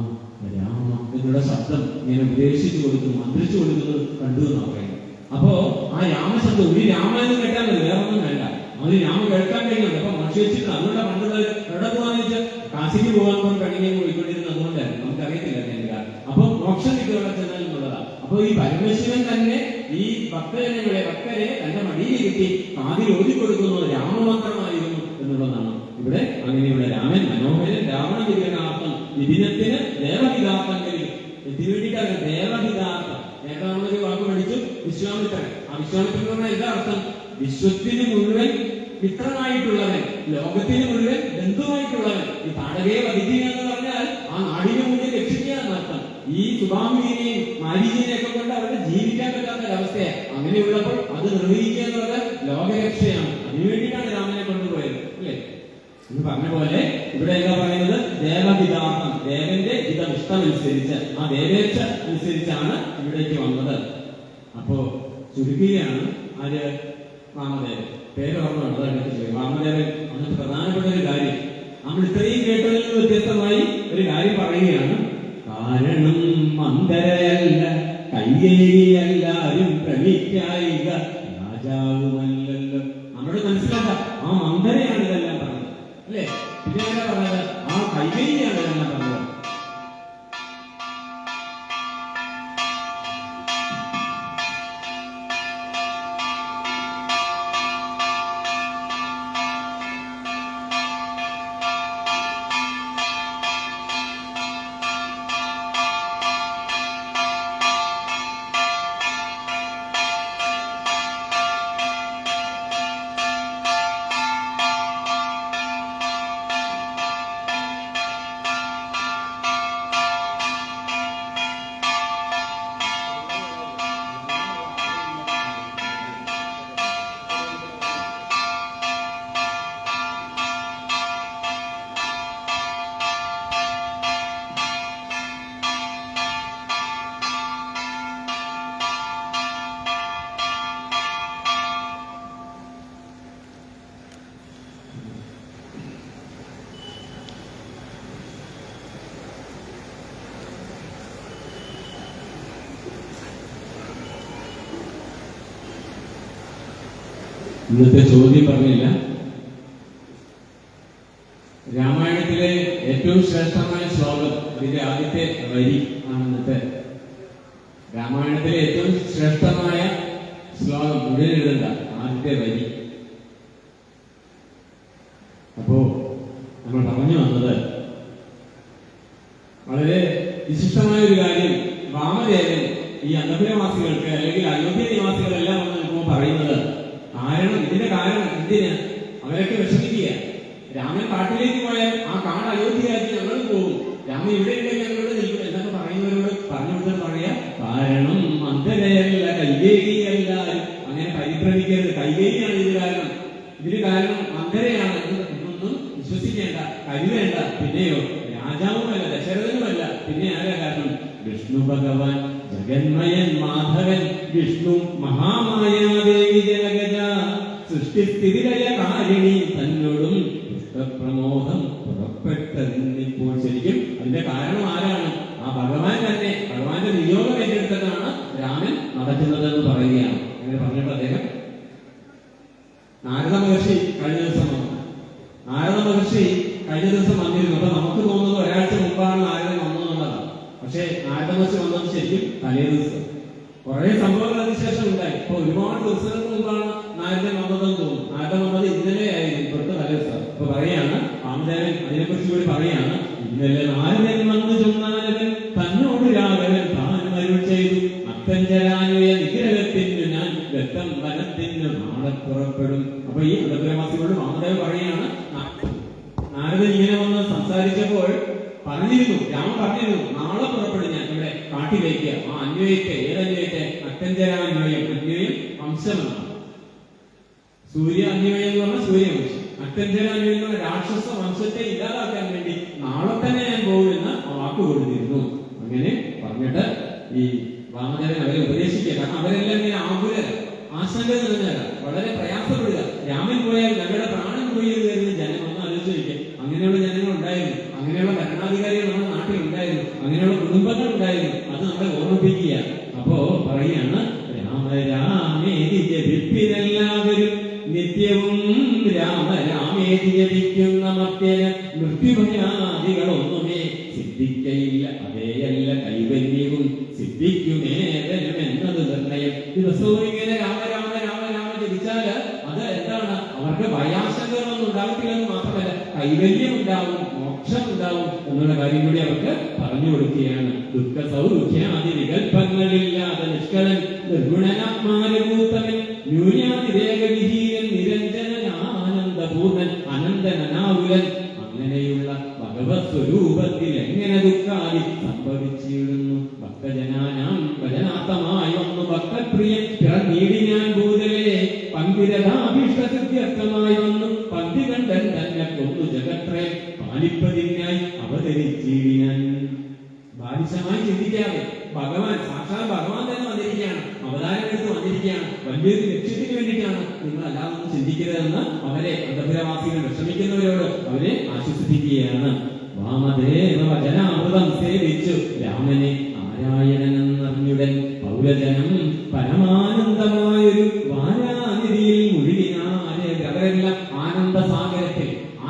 രാമ എന്നുള്ള ശബ്ദം ഇങ്ങനെ ഉപദേശിച്ചു കൊടുക്കുന്നു, മന്ത്രിച്ചു കൊടുക്കുന്നത് കണ്ടു എന്നാണ് പറയുന്നത്. അപ്പോ ആ രാമശബ്ദം, ഒരു രാമ എന്ന് കേട്ടാൽ മതി, വേറെ ഒന്നും വേണ്ട. അവര് രാമ കേൾക്കാൻ കഴിയുന്നുണ്ട്. അപ്പൊ മോക്ഷേശുക്കൾ അതുകൊണ്ട് പണ്ടുള്ള എവിടെ പോകാന്ന് വെച്ചാൽ കാശിക്ക് പോകാൻ കൊണ്ട് കണികയും പോയിക്കൊണ്ടിരുന്നത് അതുകൊണ്ടായിരുന്നു, നമുക്കറിയത്തില്ല എന്തെങ്കിലും. അപ്പൊ മോക്ഷം കിട്ടുക ചെന്നാൽ എന്നുള്ളതാണ്. അപ്പൊ ഈ പരമശിവൻ തന്നെ ഈ ഭക്തജനങ്ങളെ, ഭക്തരെ തന്റെ മടിയിൽ കിട്ടി കാതിൽ ഓതിക്കൊടുക്കുന്നത് രാമമന്ത്രമായിരുന്നു എന്നുള്ളതാണ് ഇവിടെ. അങ്ങനെയുള്ള രാമൻ മനോഹരൻ, രാവണ വിഗ്രഹാർത്ഥം വിദിനത്തിന് ദേവഹിതാർത്ഥങ്ങളിൽ എത്തിവേണ്ടിയിട്ടാണ് ദേവഹിതാർത്ഥം. നേരത്തെ നമ്മളൊരു വാക്ക് പഠിച്ചു, വിശ്വാമിത്രൻ. ആ വിശ്വാമിത്രൻ എന്ന് പറഞ്ഞാൽ എന്താ അർത്ഥം? വിശ്വത്തിന് മുഴുവൻ മിത്രനായിട്ടുള്ളവൻ, ലോകത്തിന് മുഴുവൻ ബന്ധുവായിട്ടുള്ളവൻ. ഈ താടകയെ വധിക്കുക എന്ന് പറഞ്ഞാൽ ആ നാടിനെ മുഴുവൻ രക്ഷിക്കുക എന്നർത്ഥം. ഈ സുബാമിനെയും മാരീചിനെയൊക്കെ കൊണ്ട് അവരുടെ ജീവിക്കാൻ പറ്റാത്ത ഒരവസ്ഥയാണ്. അങ്ങനെയുള്ളപ്പോൾ അത് നിർവഹിക്കുക എന്ന് പറഞ്ഞാൽ ലോകരക്ഷയാണ്. അതിനുവേണ്ടിയിട്ടാണ് രാമനെ കൊണ്ടുപോയത് അല്ലേ. എന്ന് പറഞ്ഞ പോലെ ഇവിടെ എന്താ പറയുന്നത്? ദേവഹിതാർത്ഥം, ദേവന്റെ ഹിതം, ഇഷ്ടമനുസരിച്ച്, ആ ദേവേച്ഛ അനുസരിച്ചാണ് ഇവിടേക്ക് വന്നത്. അപ്പോ ചുരുക്കുകയാണ് ആര്? വാമദേവൻ. പേര് ഓർമ്മയുണ്ട്, അതാണ് വാമദേവൻ. അന്നത്തെ പ്രധാനപ്പെട്ട ഒരു കാര്യം നമ്മൾ ഇത്രയും കേട്ടതിൽ നിന്ന് വ്യത്യസ്തമായി ഒരു കാര്യം പറയുകയാണ്. കാരണം മന്ദരയല്ല, കൈകേയിയെല്ലാരും പ്രമിക്കായിക, രാജാവുമല്ലല്ലോ. നമ്മുടെ മനസ്സിലാക്കാം, ആ മന്ദരയാണ് ഇതെല്ലാം പറഞ്ഞത് അല്ലേ. പിന്നെ എന്താ പറഞ്ഞത്? ആ കൈകേയിയാണ് ഇതെല്ലാം പറഞ്ഞത്. ഇന്നത്തെ ചോദ്യം പറഞ്ഞില്ല. രാമായണത്തിലെ ഏറ്റവും ശ്രേഷ്ഠമായ ശ്ലോകം, ഇതിന്റെ ആദ്യത്തെ വരി ആണ് ഇന്നത്തെ. രാമായണത്തിലെ ഏറ്റവും ശ്രേഷ്ഠമായ ശ്ലോകം മുഴുവൻ എഴുതണ്ട, ആദ്യത്തെ വരി. അപ്പോ നമ്മൾ പറഞ്ഞു വന്നത് വളരെ വിശിഷ്ടമായ ഒരു കാര്യം. വാമദേവൻ ഈ അന്തപുരവാസികൾക്ക് അല്ലെങ്കിൽ അയോധ്യ നിവാസികളെല്ലാം വന്ന് നിൽക്കുമ്പോൾ പറയുന്നത് ഇതിന്റെ കാരണം എന്തിന്? അവരൊക്കെ വിഷമിക്കുക. രാമൻ കാട്ടിലേക്ക് പോയാൽ ആ കാട് അയോധ്യയാക്കി ഞങ്ങൾ പോകും, രാമൻ ഇവിടെ ഉണ്ടെങ്കിൽ ഞങ്ങളോട് നിൽക്കും എന്നൊക്കെ പറയുന്നവരോട് പറഞ്ഞു കൊടുത്താൽ പറയാ, കാരണം മന്ദരയല്ല, കൈകേയിയല്ല, അങ്ങനെ പരിഭ്രമിക്കരുത്. കൈകേയിയാണ് ഇത് കാരണം. കരുതേണ്ട. പിന്നെയോ രാജാവുമല്ല, ദശരഥനുമല്ല, പിന്നെ ആരാ കാരണം? വിഷ്ണു ഭഗവാൻ, ജഗന്മയൻ മാധവൻ വിഷ്ണു, മഹാമായാദേവി ജനഗജ, സൃഷ്ടിസ്ഥിതിലയകാരിണി തന്നോടും പുഷ്പപ്രമോദം പുറപ്പെട്ടതിന്നിപ്പോൾ. ശരിക്കും അതിന്റെ കാരണം ആരാണ്? ആ ഭഗവാൻ തന്നെ. ഭഗവാന്റെ നിയോഗം ഏറ്റെടുത്തതാണ് രാമൻ നടക്കുന്നത് എന്ന് പറയുകയാണ്. അങ്ങനെ പറഞ്ഞിട്ട് അദ്ദേഹം നാരദ മഹർഷി കഴിഞ്ഞ ദിവസം വന്നിരുന്നു. അപ്പൊ നമുക്ക് തോന്നുന്നത് ഒരാഴ്ച മുമ്പാണ് നാരദൻ വന്നതെന്നുള്ളതാണ്. പക്ഷെ നാരദ മഹർഷി വന്നത് ശരിക്കും തലേ ദിവസം. കുറെ സംഭവങ്ങൾ അതിനുശേഷം ഉണ്ടായി. ഇപ്പൊ ഒരുപാട് ദിവസങ്ങൾക്ക് മുമ്പാണ് നാരദൻ വന്നതെന്ന് തോന്നുന്നു. നാരദൻ വന്നത് ഇന്നലെ ആയിരുന്നു, തൊട്ട് തലേ ദിവസം. ഇപ്പൊ പറയാണ് വാമദേവൻ അതിനെക്കുറിച്ച് കൂടി പറയാണ്. ഇന്നലെ നാരദൻ വന്നു ചൊന്നാലവൻ തന്നോട് രാഘവൻ താൻ അരുൾ ചെയ്തു, അത്തഞ്ചരാനുയ നിഗ്രഹത്തിന് ഞാൻ ഗത്തം വനത്തിന് നാളെ പുറപ്പെടും. അപ്പൊ ഈ അന്തപുരവാസികളോട് വാമദേവൻ പറയാണ്, നാരദൻ ഇങ്ങനെ വന്ന് സംസാരിച്ചപ്പോൾ പറഞ്ഞിരുന്നു, രാമൻ പറഞ്ഞിരുന്നു, നാളെ പുറപ്പെടും ഞാൻ ഇവിടെ കാട്ടിലേക്ക്. ആ അന്വയത്തെ, ഏതന്വയത്തെ? അത്തഞ്ചരാന്വയം. അന്വയം വംശമെന്നാണ്. സൂര്യ അന്വയം എന്ന് പറഞ്ഞാൽ സൂര്യവംശം. അത്തഞ്ചരാന്വയം എന്ന് പറഞ്ഞ രാക്ഷസ വംശത്തെ ഇല്ലാതാക്കാൻ വേണ്ടി നാളെ തന്നെ ഞാൻ പോകുമെന്ന് ആ വാക്ക് കൊടുത്തിരുന്നു. അങ്ങനെ പറഞ്ഞിട്ട് ഈ വാമദേവൻ അവരെ ഉപദേശിക്കുക. കാരണം അവരെല്ലാം ഇങ്ങനെ ആശങ്ക നിറഞ്ഞവരാ, വളരെ പ്രയാസപ്പെടുക. രാമൻ പോയാൽ ഞങ്ങളുടെ പ്രാണൻ പോയി എന്ന് കരുതുന്ന ജനം ഒന്ന് ആലോചിച്ചിരിക്കുക. അങ്ങനെയുള്ള ജനങ്ങൾ ഉണ്ടായിരുന്നു, അങ്ങനെയുള്ള ഭരണാധികാരികൾ നമ്മുടെ നാട്ടിൽ ഉണ്ടായിരുന്നു, അങ്ങനെയുള്ള കുടുംബങ്ങൾ ഉണ്ടായിരുന്നു. അത് നമ്മളെ ഓർമ്മിപ്പിക്കുക. അപ്പോ പറയുകയാണ്, രാമ രാമേതി ജപിപ്പിനെല്ലാവരും നിത്യവും രാമ രാമേതി ജപിക്കുന്ന മർത്യന മൃത്യുഭയാദികളൊന്നുമേ സിദ്ധിക്കയില്ല. അതേയല്ല കൈവല്യവും സിദ്ധിക്കുമേതനും എന്നത് നിർണയം. ദിവസവും ഇങ്ങനെ രാമ രാമ രാമ രാമ ജപിച്ചാല് അത് എന്താണ്? അവർക്ക് ഭയാശങ്കകളൊന്നും ഉണ്ടാകത്തില്ലെന്ന് മാത്രമല്ല, കൈവല്യം ഉണ്ടാവും, മോക്ഷം ഉണ്ടാവും എന്നുള്ള കാര്യം കൂടി അവർക്ക് പറഞ്ഞു കൊടുക്കുകയാണ്. ദുഃഖ സൗഖ്യാദി വികല്പങ്ങളില്ലാതെ നിഷ്കളൻ നിർഗുണനാത്മാനുഭൂതമൻ ന്യൂനാതിരേകവിഹീനൻ നിരഞ്ജനാനന്ദപൂർണൻ അനന്തനാകുലൻ. അങ്ങനെയുള്ള ഭഗവത് സ്വരൂപത്തിൽ എങ്ങനെ ദുഃഖാദി സംഭവിച്ചിടുന്നു? ഭക്തജനാനാം ഭജനാത്തമായി വന്നു ഭക്തപ്രിയൻ പിറന്നീടിനാൻ ഭൂതലേ പങ്കിരഥാഭീഷ്ടസിദ്ധ്യർത്ഥമായി വന്നു പന്തി കണ്ടൻ തന്നെ കൊന്നു ജഗത്രേ പാലിപ്പതിനായി അവതരിച്ചിടിനാൻ. ബാലിശമായി ചിന്തിക്കാതെ ഭഗവാൻ, സാക്ഷാൽ ഭഗവാൻ തന്നെ വന്നിരിക്കുകയാണ്, അവതാരം എടുത്ത് വന്നിരിക്കുകയാണ്. വലിയൊരു ലക്ഷ്യത്തിന് വേണ്ടിയിട്ടാണ്. നിങ്ങൾ അല്ലാതൊന്നും ചിന്തിക്കരുതെന്ന് അവരെ, അന്തപുരവാസികൾ വിഷമിക്കുന്നവരോട് അവരെ ആശ്വസിപ്പിക്കുകയാണ്. വാമദേവ വചനാമൃതം സേവിച്ചു രാമനെ നാരായണനെന്നറിഞ്ഞുടൻ പൗരജനം പരമാനന്ദമായൊരു വാരാനിധിയിൽ മുഴുകിനാരെ. അവരെല്ലാം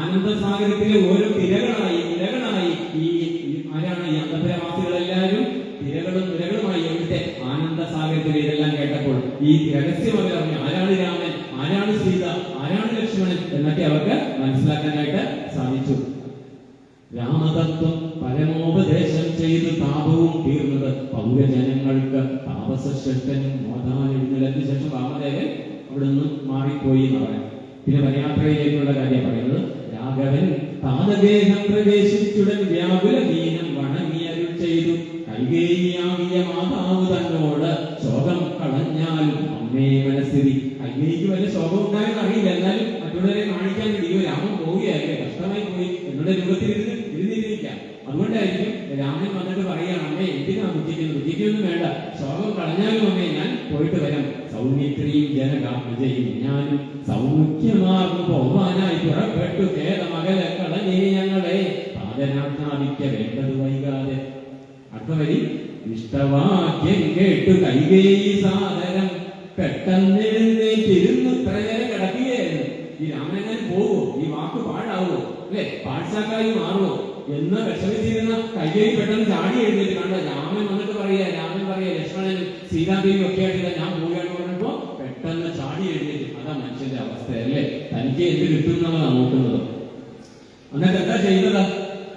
ആനന്ദസാഗരത്തിലെ ഓരോ തിരകളായി ഈ ആരാണ്? ഈ അന്തപുരവാസികളെല്ലാവരും തിരകളുമായി എവിടുത്തെ ആനന്ദസാഗരത്തിൽ. ഇതെല്ലാം കേട്ടപ്പോൾ ഈ രഹസ്യം അവർ അറിഞ്ഞു. ആരാണ് രാമൻ, ആരാണ് സീത, ആരാണ് ലക്ഷ്മണൻ എന്നൊക്കെ അവർക്ക് മനസ്സിലാക്കാനായിട്ട് സാധിച്ചു. രാമതത്വം പരമോപദേശം ചെയ്ത് താപവും തീർന്നത് പൗരജനങ്ങൾക്ക്. താപസശ്രേഷ്ഠനും മോദാനെഴുന്നള്ളതിനു ശേഷം വാമദേവൻ അവിടെ നിന്ന് മാറിപ്പോയി എന്ന് പറയാം. പിന്നെ വനയാത്രയിലേക്കുള്ള കാര്യം പറയുന്നത്, രാഘവൻ താതഗേഹം പ്രവേശിച്ചുടൻ വ്യാകുല ദീനം വണങ്ങിയരുൾ ചെയ്തു, കൈകേയിയാകിയ മാതാവ് തന്നോട് ശോകം കളഞ്ഞാലും അമ്മേ മനസ്സിരി. കൈകേയിക്ക് വല്ല ശോകം ഉണ്ടായെന്ന് അറിയില്ല, എന്നാലും മറ്റുള്ളവരെ കാണിക്കാൻ വേണ്ടി രാമൻ പോവുകയായിരുന്നു, കഷ്ടമായി പോയി എന്നുള്ള രൂപത്തിൽ ഇരുന്നിരിക്കാം. അതുകൊണ്ടായിരിക്കും രാമൻ വന്നിട്ട് പറയുകയാണ്, അമ്മേ എന്തിനാ ബുദ്ധിക്കുന്നത്? ബുദ്ധിക്കൊന്നും വേണ്ട, ശോകം കളഞ്ഞാലും അമ്മേ ഞാൻ പോയിട്ട് വരാം. സൗമിത്രിയും ജനകാത്മജയും ഞാനും സൗമുഖ്യമാർന്നു പോവാനായി പുറപ്പെട്ടു. മകളെ കളഞ്ഞേ ഞങ്ങളെ പാദനാജ്ഞാപിക്ക വേണ്ടത് വൈകാതെ. അടുത്തവരി, ഇഷ്ടവാക്യം കേട്ടു കൈകേയി സാദരം പെട്ടെന്നെഴുന്നേറ്റിരുന്നു ഇത്രയേറെ കിടക്കുകയായിരുന്നു. ഈ രാമനെങ്ങനെ പോവോ? ഈ വാക്ക് പാഴാവോ? അല്ലെ, പാഴ്സാക്കായി മാറുമോ എന്ന് വിഷമിച്ചിരുന്ന കൈകേയി പെട്ടെന്ന് ചാടി എഴുന്നേറ്റ്. കണ്ട രാമൻ വന്നിട്ട് പറയാ ലക്ഷ്മണനും സീതാദേവിയും ഒക്കെ ആയിട്ടില്ല, ഞാൻ പോവുകയാണ് പറഞ്ഞപ്പോ പെട്ടെന്ന് ചാടി എഴുന്നേറ്റ്. അതാ മനുഷ്യന്റെ അവസ്ഥ അല്ലേ? തനിക്ക് എന്ത് കിട്ടും എന്നുള്ളതാണ് നോക്കുന്നത്. എന്നിട്ട് എന്താ ചെയ്യുന്നത്?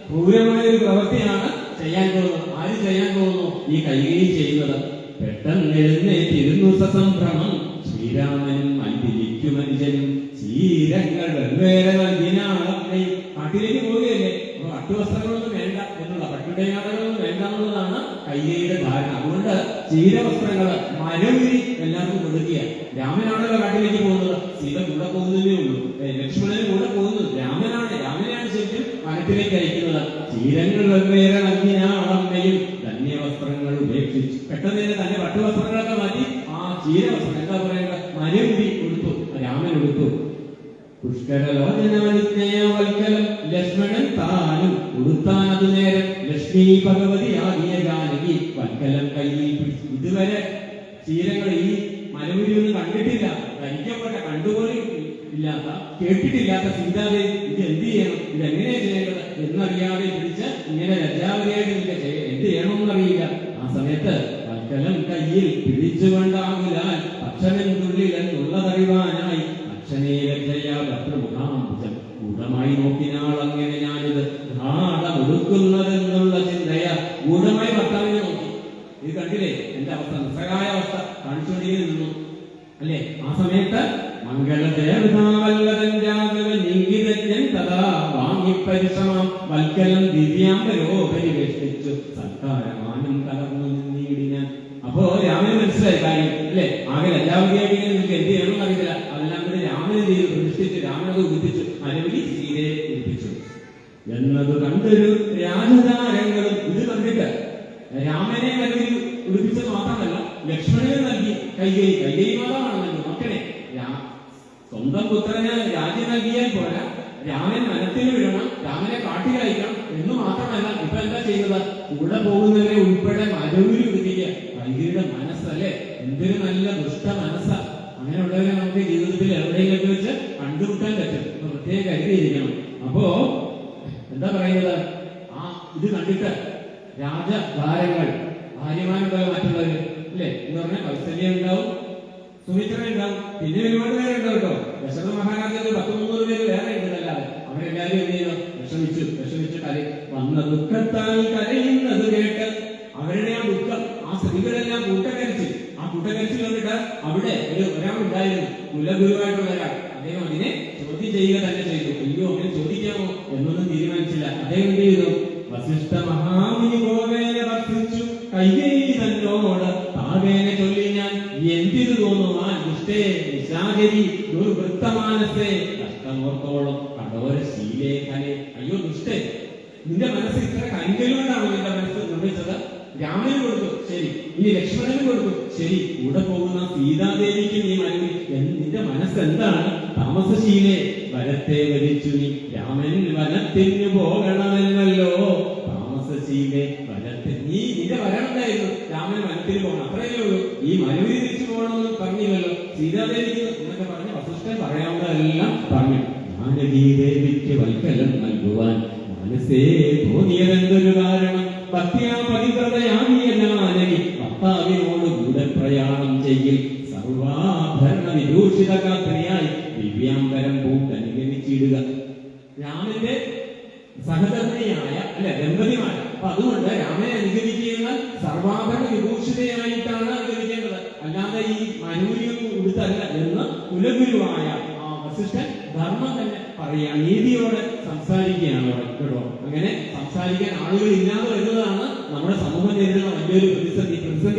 ക്രൂരമായ ഒരു പ്രവൃത്തിയാണ് ചെയ്യാൻ പോകുന്നത്. ആര് ചെയ്യാൻ പോകുന്നു? ഈ കൈകേയി ചെയ്യുന്നത്. പെട്ടെന്ന് എഴുന്നേറ്റിരുന്നു സസംഭ്രമം ശ്രീരാമനും മന്ദിരിക്കു മനുഷ്യനും ചീരങ്ങൾ വെവ്വേറെ നൽകിനാളെ. കാട്ടിലേക്ക് പോവുകയല്ലേ, അപ്പൊ പട്ടുവസ്ത്രങ്ങളൊന്നും വേണ്ട എന്നുള്ള, പട്ടുടയാടകളൊന്നും വേണ്ട എന്നുള്ളതാണ് കൈകേയിയുടെ ധാരണ. അതുകൊണ്ട് ചീരവസ്ത്രങ്ങള് മരമുരി എല്ലാവർക്കും കൊടുക്കുക. രാമനാണല്ലോ കാട്ടിലേക്ക് പോകുന്നത്, സീത കൂടെ പോകുന്നതേ ഉള്ളൂ. ലക്ഷ്മണനും കൂടെ പോകുന്നു. രാമനെയാണ് ശരിക്കും വനത്തിലേക്ക് അയക്കുന്നത്. ചീരങ്ങൾ വെവ്വേറെ നൽകിനാളമ്മയും ധന്യവസ്ത്രങ്ങൾ ഉപേക്ഷിച്ചു. പെട്ടെന്ന് തന്നെ തന്റെ പട്ടുവസ്ത്രങ്ങളൊക്കെ മാറ്റി ആ ചീരവസ്ത്രം എന്താ പറയേണ്ട മരമുടി കൊടുത്തു, രാമൻ കൊടുത്തു. പുഷ്കരലോചനാദിജ്ഞയവൽക്കലം ലക്ഷ്മണൻ താനും ഉടുത്താനതു നേരം ലക്ഷ്മി ഭഗവതി ആകിയ ജാനകി വൽക്കലം കയ്യിൽ പിടിച്ചു. ഇതുവരെ ചീരങ്ങൾ ഈ മരമുരിയൊന്നും കണ്ടിട്ടില്ല, ധരിക്കപ്പെട്ട കണ്ടുപോലും ഇല്ലാത്ത കേട്ടിട്ടില്ലാത്ത സീതാദേവി ഇത് എന്ത് ചെയ്യണം, ഇതെങ്ങനെയാ ചെയ്യേണ്ടത് എന്നറിയാതെ പിടിച്ച് ഇങ്ങനെ ലജ്ജാവതിയായിട്ട് എന്ത് ചെയ്യണമെന്നറിയില്ല. ആ സമയത്ത് വൽക്കലം കയ്യിൽ പിടിച്ചുകൊണ്ടാകുലാൽ അക്ഷരനുള്ളിലെന്നുള്ളതറിവാനായി അക്ഷനേലജയാഭദ്രമുഖാംബുജം ഗൂഢമായി നോക്കിനാൾ അങ്ങനെ ഞാനിത് നാടമൊടുക്കുന്നതെന്നുള്ള ചിന്തയ ഗൂഢമായി ഭർത്താവിനെ നോക്കി. ഇത് കണ്ടില്ലേ എന്റെ അവസ്ഥ, നിസ്സഹായ അവസ്ഥ കാണിച്ചുകൊണ്ടേ നിന്നു അല്ലേ. ആ സമയത്ത് മംഗളദേവതാവല്ലതൻ തഥാ വാങ്ങി പരിശ്രമം വൽക്കലം ദിവ്യാംബരോപരിവേഷ്ടിച്ചു സൽക്കാരമാനം കലർന്നു നിന്നിടിഞ്ഞാൻ. അപ്പോ രാമന് മനസ്സിലായി കാര്യം അല്ലെ. ആകെ ലജ്ജാവതിയായിട്ട് നിങ്ങൾക്ക് എന്ത് ചെയ്യണമെന്ന് അറിയില്ല. അതെല്ലാം കൂടി രാമനെ പ്രതിഷ്ഠിച്ചു, രാമനത് ഉദിപ്പിച്ചു, അരവിലി സീതയെ ഉദിപ്പിച്ചു എന്നത് കണ്ടൊരു രാജതാരങ്ങളും ഇത് കണ്ടിട്ട് രാമനെ അരവിലി ഉദിപ്പിച്ചത് മാത്രമല്ല ലക്ഷ്മണനെ നൽകി. കൈകൈ മാതാവാണെന്നല്ലോ മക്കളെ. സ്വന്തം പുത്രന് രാജ്യം നൽകിയാൽ പോരാ, രാമൻ വനത്തിൽ വിടണം, രാമനെ കാട്ടിലയക്കണം എന്ന് മാത്രമല്ല ഇപ്പൊ എന്താ ചെയ്യുന്നത്, കൂടെ പോകുന്നവരെ ഉൾപ്പെടെ മരൂരി ഉദിക്കുക. കൈകയുടെ മനസ്സല്ലേ, എന്തൊരു നല്ല ദുഷ്ട മനസ്സാ. അങ്ങനെയുള്ളവരെ നമുക്ക് ജീവിതത്തിൽ എവിടെയെങ്കിലും വെച്ച് കണ്ടുമുട്ടാൻ പറ്റും. പ്രത്യേകം കരുതിയിരിക്കണം. അപ്പോ എന്താ പറയുന്നത്, ആ ഇത് കണ്ടിട്ട് രാജഭാരങ്ങൾ ഭാര്യമാരുണ്ടാവും, മറ്റുള്ളവര് അല്ലേ എന്ന് പറഞ്ഞാൽ കൗസല്യ ഉണ്ടാവും, സുമിത്ര ഉണ്ടാവും, പിന്നെ ഒരുപാട് പേരുണ്ടാവും കേട്ടോ. ദശരഥ മഹാരാജാവ് 100-300 പേര് വേറെ ഉണ്ടല്ലാതെ അവരെല്ലാരും എന്ത് ചെയ്തു, വിഷമിച്ച് വന്ന ദുഃഖത്താൽ കരയുന്നത് കേട്ട് അവരുടെ ആ ദുഃഖം ആ സ്ത്രീകളെല്ലാം കൂട്ടക്കരച്ചിൽ. ആ കൂട്ടക്കരച്ചിൽ കണ്ടിട്ട് അവിടെ ഒരാളുണ്ടായിരുന്നു, കുലഗുരുവായിട്ടുള്ള ഒരാൾ. അദ്ദേഹം അതിനെ ചോദ്യം ചെയ്യുക തന്നെ ചെയ്തു. അയ്യോ അങ്ങനെ ചോദിക്കാമോ എന്നൊന്നും തീരുമാനിച്ചില്ല. അദ്ദേഹം എന്ത് ചെയ്തു, വസിഷ്ഠ മഹാമുനി ഗോവേന വർദ്ധിച്ചു കൈകേയി തന്നോട് താവേന ചൊല്ലി ഞാൻ എന്തിനു തോന്നുവാൻ ദുഷ്ടേ നിശാചരി ദുർവൃത്തമാനസേ കഷ്ടമോർത്തോളം കടോര ശീലേഖനെ. അയ്യോ ദുഷ്ടേ, നിന്റെ മനസ്സ് ഇത്ര കൈകലുകൊണ്ടാണോ നിന്റെ മനസ്സ് നിർമ്മിച്ചത്? രാമന് കൊടുത്തു ശരി, ഇനി ലക്ഷ്മണന് കൊടുത്തു ശരി, കൂടെ പോകുന്ന സീതാദേവിക്ക് നീ മരുവി. നിന്റെ മനസ്സ് എന്താണ്? താമസശീലേ വനത്തെ വലിച്ചു നീ, രാമൻ വനത്തിന് പോകണമെന്നല്ലോ. താമസശീലേ വനത്തിൽ നീ നിന്റെ വരണ്ടായിരുന്നു, രാമൻ വനത്തിന് പോകണം, അത്രയേ ഉള്ളൂ. ഈ മരുവി തിരിച്ചു പോകണമെന്ന് പറഞ്ഞില്ലല്ലോ സീതാദേവിക്ക് എന്നൊക്കെ പറഞ്ഞ് വസിഷ്ഠൻ പറയാവുന്നതെല്ലാം പറഞ്ഞു. ജാനകീദേവിക്ക് വൽക്കലം നൽകുവാൻ മനസ്സേ തോന്നിയതെന്തൊരു കാരണം, ഭക്തിയാ പതിവ്രതയാകിയ ജാനകി ഭർത്താവിനോട് കൂടെ പ്രയാണം ചെയ്യിൽ സർവാഭരണ വിഭൂഷിത കാത്രിയായി ദിവ്യാംബരം പൂണ്ടനുഗമിച്ചിടുക. രാമന്റെ സഹധർമ്മിണിയായ അല്ലെ ദമ്പതിമാർ. അപ്പൊ അതുകൊണ്ട് രാമനെ അനുഗമിക്കുന്ന സർവാഭരണ വിഭൂഷിതയായിട്ടാണ് അനുഗമിക്കേണ്ടത്, അല്ലാതെ ഈ മനൂരിയൊന്നും ഉടുത്തല്ല എന്ന് കുലഗുരുവായ ആ വസിഷ്ഠൻ ധർമ്മം തന്നെ പറയുക, നീതിയോടെ സംസാരിക്കുകയാണ് കേട്ടോ. അങ്ങനെ സംസാരിക്കാൻ ആളുകൾ ഇല്ലാതെ വരുന്നതാണ് നമ്മുടെ സമൂഹം നേരിടുന്ന വലിയൊരു പ്രതിസന്ധി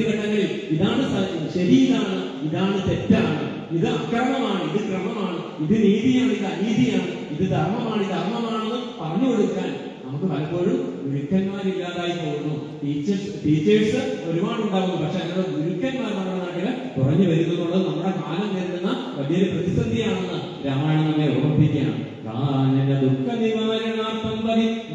ഘട്ടങ്ങളിൽ. ഇതാണ് ശരി, ഇതാണ് തെറ്റാണ്, ഇത് അക്രമമാണ്, ഇത് ക്രമമാണ്, ഇത് നീതിയാണ്, ഇത് അനീതിയാണ്, ഇത് ധർമ്മമാണ്, ഇത് അധർമ്മമാണെന്ന് പറഞ്ഞു കൊടുക്കാൻ നമുക്ക് പലപ്പോഴും ഗുരുക്കന്മാരില്ലാതായി പോകുന്നു. ടീച്ചേഴ്സ് ഒരുപാട് ഉണ്ടാകുന്നു, പക്ഷെ അങ്ങനെ ഗുരുക്കന്മാർ നമ്മുടെ നാട്ടില് കുറഞ്ഞു വരുന്നുള്ളത് നമ്മുടെ കാലം നേരിടുന്ന വലിയൊരു പ്രതിസന്ധിയാണെന്ന് രാമായണം നമ്മെ ഓർമ്മിപ്പിക്കുകയാണ്. കാനന ദുഃഖ നിവാരണാർത്ഥം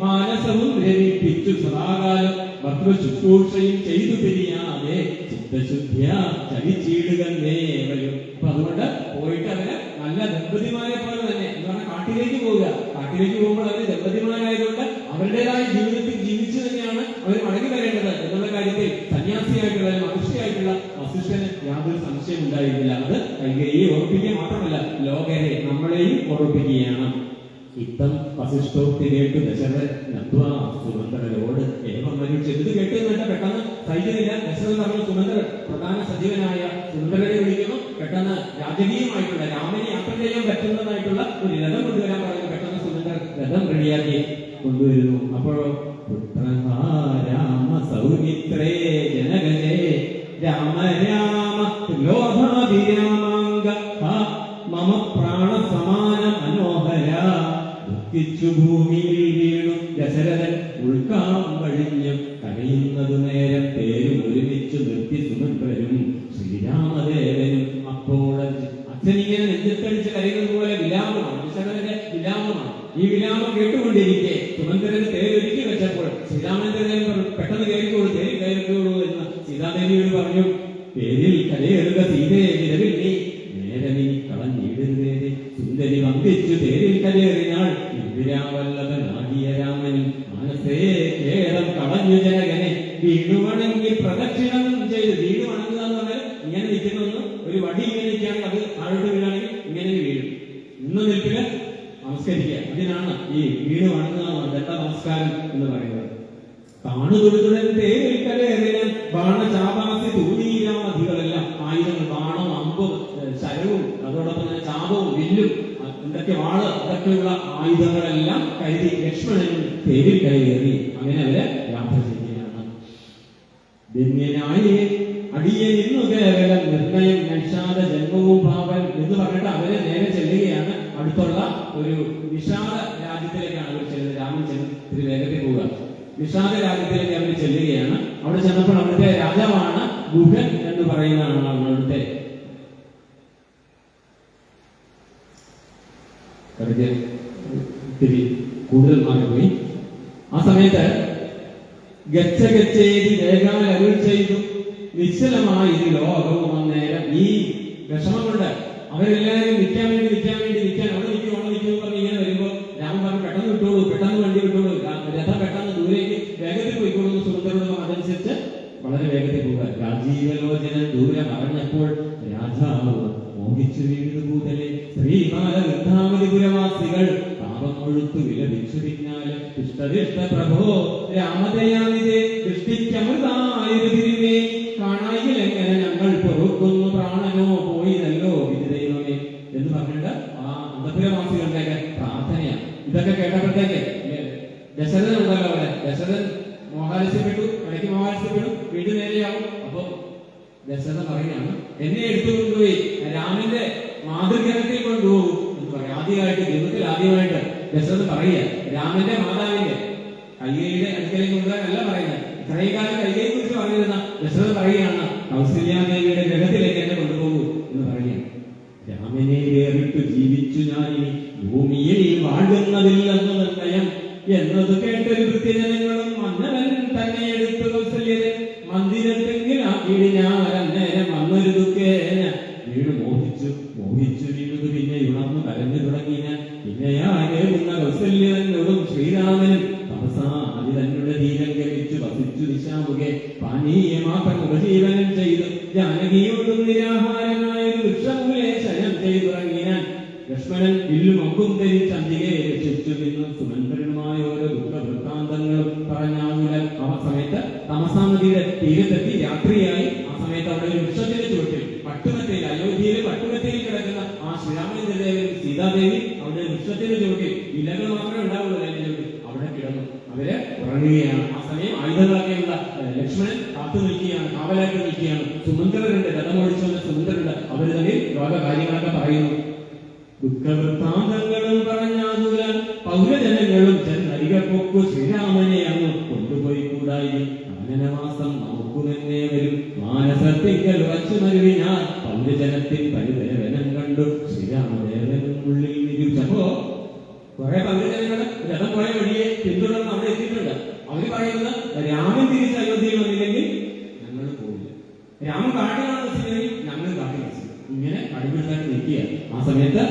മാനസവും രമിപ്പിച്ചു സദാകാലം ഭർത്തൃ ശുശ്രൂഷയും ചെയ്തു പിരിയാതെ ചിത്തശുദ്ധിയ ചരിച്ചിടുകന്നേവരും. അപ്പൊ അതുകൊണ്ട് പോയിട്ട് അവര് നല്ല ദമ്പതിമാരെ പോലെ തന്നെ എന്ന് പറഞ്ഞാൽ കാട്ടിലേക്ക് പോവുക. കാട്ടിലേക്ക് പോകുമ്പോൾ അവര് ദമ്പതിമാരായതുകൊണ്ട് അവരുടേതായ ജീവിതത്തിൽ ജീവിച്ചു തന്നെയാണ് അവർ മടങ്ങി വരേണ്ടത് എന്നുള്ള കാര്യത്തിൽ സന്യാസിയായിട്ടുള്ള മനുഷ്യയായിട്ടുള്ള വസിഷ്ഠന് യാതൊരു സംശയം ഉണ്ടായിരുന്നില്ല. അത് കൈകേയിയെ ഓർപ്പിക്കുക മാത്രമല്ല ലോകരെ നമ്മളെയും ഓർപ്പിക്കുകയാണ്. ഇത്തം വസിഷ്ഠോക്തി കേട്ടു ദശരഥൻ സുമന്ത്രരോട് ഏവം മനുഷ്യ. ഇത് കേട്ട് എന്നിട്ട് പെട്ടെന്ന് സൈന്യമില്ല. ദശരഥൻ പറഞ്ഞു സുമന്ത്രൻ പ്രധാന സജീവനായ സുമന്ത്രരെ വിളിക്കുന്നു. പെട്ടെന്ന് രാജകീയമായിട്ടുള്ള രാമനെ യാത്ര ചെയ്യാൻ പറ്റുന്നതായിട്ടുള്ള ഒരു രഥം കൊണ്ടുവരാൻ പറയുന്നു. പെട്ടെന്ന് സുമന്ത്രൻ രഥം റെഡിയാക്കി കൊണ്ടുവരുന്നു. അപ്പോഴോ രാമ സൗമിത്രേ ജനകജേ രാമ രാമ ലോഭാഭിരാമാംഗ മമ പ്രാണ സമാന മനോ കയറിക്കൊണ്ടിരിക്കെ സുമന്ത്രന് തേരൊരുക്കി വെച്ചപ്പോൾ ശ്രീരാമചന്ദ്രൻ പെട്ടെന്ന് കയറിക്കോളൂ, തേരിൽ കയറിക്കോളൂ എന്ന് സീതാദേവിയോട് പറഞ്ഞു. പേരിൽ കലയേറുക സീതയെ നിലവിൽ നീ നേരനി കളഞ്ഞിടുന്നേരെ സുന്ദരി വന്ദിച്ചു തേരിൽ കലയേറിനാൾ ഇന്ദിരാവല്ലഭനാകിയ രാമനും മനസ്സേ ഖേദം കളഞ്ഞു ജനകനെ വീണുവണങ്ങി പ്രദക്ഷിണം ചെയ്ത്. വീണു വണങ്ങുക എന്ന് പറഞ്ഞാൽ ഇങ്ങനെ നിൽക്കുന്ന ഒരു വടി ഇങ്ങനെ നിൽക്കുകയാണെങ്കിൽ അത് താഴോട്ട് വീഴാണെങ്കിൽ ഇങ്ങനെ വീഴും. ഇന്ന് നിൽപ്പില് നമസ്കരിക്കുക, അതിനാണ് ഈ വീട് വണങ്ങുക ദണ്ഡ നമസ്കാരം എന്ന് പറയുന്നത്. താണുതൊടുതുടൻ തേരിൽ കലയേറിന ബാണചാപാസി തൂണീരാമധികളെല്ലാം ആയുധങ്ങൾ, ബാണം, അമ്പും, ശരവും, അതോടൊപ്പം തന്നെ ചാപവും, വില്ലും, എന്തൊക്കെ വാള്, അതൊക്കെയുള്ള ആയുധങ്ങളെല്ലാം കരുതി ലക്ഷ്മണനും തേരിൽ കയറി. അങ്ങനെ അവര് യാത്ര ചെയ്യുകയാണ്. ധന്യനായി അടിയെ നിന്നു കേവലം നിർണയം നഷാദ ജന്മവും ഭാവൻ എന്ന് പറഞ്ഞിട്ട് അവര് നേരെ ചെല്ലുകയാണ്. അടുത്തുള്ള ഒരു വിഷാദ രാജ്യത്തിലേക്കാണ് അവർ ചെല്ലുന്നത്. രാമൻ ചെന്ന് വേഗത്തിൽ പോവുക. വിഷാദ രാജ്യത്തിലേക്ക് അവർ ചെല്ലുകയാണ്. അവിടെ ചെന്നപ്പോൾ അവിടുത്തെ രാജാവാണ് ഗുഹൻ എന്ന് പറയുന്ന ആളാണ്. അവിടുത്തെ ഇത്തിരി കൂടുതൽ മാറിപ്പോയി. ആ സമയത്ത് ഗച്ഛഗച്ഛേതി വേഗാൽ അരുൾ ചെയ്തു നിശ്ചലമായി ഇത് ലോകവും അന്നേരം. ഈ വിഷമം കൊണ്ട് അവരെല്ലാവരും നിൽക്കാൻ അവിടെ നിൽക്കും പറഞ്ഞ് ഇങ്ങനെ വരുമ്പോ രാമൻ പറഞ്ഞു പെട്ടെന്ന് വിട്ടോളൂ, പെട്ടെന്ന് വണ്ടി വിട്ടോളൂ, രഥം പെട്ടെന്ന് ദൂരേക്ക് വേഗത്തിൽ പോയിക്കോളൂ എന്ന് സുഹൃത്തുക്കളോട് അതനുസരിച്ച് വളരെ വേഗത്തിൽ പോവുക. രാജീവലോചനൻ ദൂരം അറിഞ്ഞപ്പോൾ രാജാവ് മോഹിച്ചു വീണു കൂതലെ ശ്രീമാല വൃദ്ധാവതിപുരവാസികൾ പാപം കൊഴുത്തു വിലപിച്ചു പിന്നാലെ ഇഷ്ടദിഷ്ട പ്രഭോ രാമദയാനിതേ ദൃഷ്ടിക്കമൃതായൊരു തിരുമേ കാണായിൽ എങ്ങനെ ഞങ്ങൾ പൊറുക്കുന്നു പ്രാണനോ പോയിതല്ലോ ഇത് ദൈവമേ എന്ന് പറഞ്ഞിട്ട് ആ അന്തപുരവാസികളുടെ പ്രാർത്ഥനയാണ്. ഇതൊക്കെ കേട്ടപ്പോഴത്തേക്ക് ദശരഥൻ ഉണ്ടല്ലോ അവിടെ. ദശരഥൻ മോഹാലസ്യപ്പെട്ടു, ഇടയ്ക്ക് മോഹാലസ്യപ്പെടും, വീണ്ടും നേരെയാവും. അപ്പൊ ദശരഥൻ പറയുകയാണ് എന്നെ എടുത്തുകൊണ്ടുപോയി രാമന്റെ മാതൃഗ്രഹത്തിൽ കൊണ്ടുപോകും എന്ന് പറയും. ജീവിതത്തിൽ ആദ്യമായിട്ട് ദശരഥൻ പറയുക രാമന്റെ മാതാവിന്റെ കൈകയുടെ അടുക്കലേക്ക് കൊണ്ടുപോകാനല്ല പറയുന്നത്. ഇത്രയും കാലം കൈകയെ കുറിച്ച് പറഞ്ഞിരുന്ന ദശരഥൻ പറയുകയാണ് കൗസല്യാദേവിയുടെ ഗ്രഹത്തിലേക്ക് എന്നെ കൊണ്ടുപോകൂ എന്ന് പറയുകയാണ്. രാമനെ വേറിട്ട് ജീവിച്ചു ഞാനിനി ഭൂമിയിൽ വാഴുന്നതില്ലെന്ന് നിർണയം എന്നത് കേട്ടൊരു വൃത്തിജനങ്ങളും മന്നവൻ തന്നെ എടുത്തു കൗസല്യതൻ മന്ദിരത്തെങ്കിൽ ആ കീഴിഞ്ഞാരന്നേരം വന്നൊരു ദുഃഖേന വീട് മോഹിച്ചു വീണു പിന്നെ ഉണർന്നു കരഞ്ഞു തുടങ്ങിയ പിന്നെയാകുന്ന കൗസല്യനോടും ശ്രീരാമനും തപസാതി തന്നുടെ ധീരം ഗമിച്ചു വസിച്ചു ദിശാമുഖെ പാനീയമാക്കാൻ ഉപജീവനം ചെയ്തു ജാനകിയോടും നിരാഹാരനായൊരു വൃക്ഷമൂലെ ശയം ചെയ്തുറങ്ങിയാൻ ലക്ഷ്മണൻ വില്ലും അമ്പും ധരിച്ച് അന്തികയെ രക്ഷിച്ചു നിന്നും സുമന്ത്രനുമായ ഓരോ ദുഃഖവൃത്താന്തങ്ങളും പറഞ്ഞാകുലൻ. ആ സമയത്ത് തമസാ നദിയുടെ തീരത്തെത്തി രാത്രിയായി. ആ സമയത്ത് അവിടെ ഒരു വൃക്ഷത്തിന്റെ ചുവട്ടിൽ പട്ടുമത്തയിൽ, അയോധ്യയിലെ പട്ടുമത്തയിൽ കിടക്കുന്ന ആ ശ്രീരാമചന്ദ്രദേവനും സീതാദേവി അവിടെ വൃക്ഷത്തിന്റെ ചുവട്ടിൽ ഇലകൾ മാത്രമേ ഉണ്ടാവുള്ളൂ. അതിന്റെ ചുവട്ടിൽ അവിടെ കിടന്നു അവര് ഉറങ്ങുകയാണ്. ആ സമയം ആയുധങ്ങളൊക്കെയുള്ള ലക്ഷ്മണൻ കാത്തു നിൽക്കുകയാണ്, കാവലായിട്ട് നിൽക്കുകയാണ്. സുമന്ത്രരുണ്ട്, രഥമോടിച്ചു വന്ന സുമന്ത്രരുണ്ട്. അവര് തമ്മിൽ ലോക കാര്യങ്ങളൊക്കെ പറയുന്നു. ദുഃഖവൃത്താന്തങ്ങളും പറഞ്ഞാകുലാൻ പൗരജനങ്ങളും ചെന്നരികപ്പൊക്കു ശ്രീരാമനെ അങ്ങ് കൊണ്ടുപോയി കൂടായി കാനനവാസം നമുക്കുമെന്നേ വരും മാനസത്തിങ്കൽ വച്ചു മരുവിനാൽ പൗരജനത്തിൻ പരിദേവനം കണ്ടു ശ്രീരാമദേവനും ഉള്ളിൽ നിരുച്ചപ്പോ കുറെ പൗരജനങ്ങള് രഥം പോയ വഴിയെ പിന്തുടർന്ന് അവിടെ എത്തിയിട്ടുണ്ട്. അവര് പറയുന്നത് രാമൻ തിരിച്ച് അയോധ്യയിൽ വന്നില്ലെങ്കിൽ ഞങ്ങൾ പോവില്ല, രാമൻ കാട്ടിലാണ് സ്ഥിതി, ഞങ്ങൾ കാട്ടിൽ ഇങ്ങനെ അടിപിടിച്ചായിട്ട് നിൽക്കുക. ആ സമയത്ത്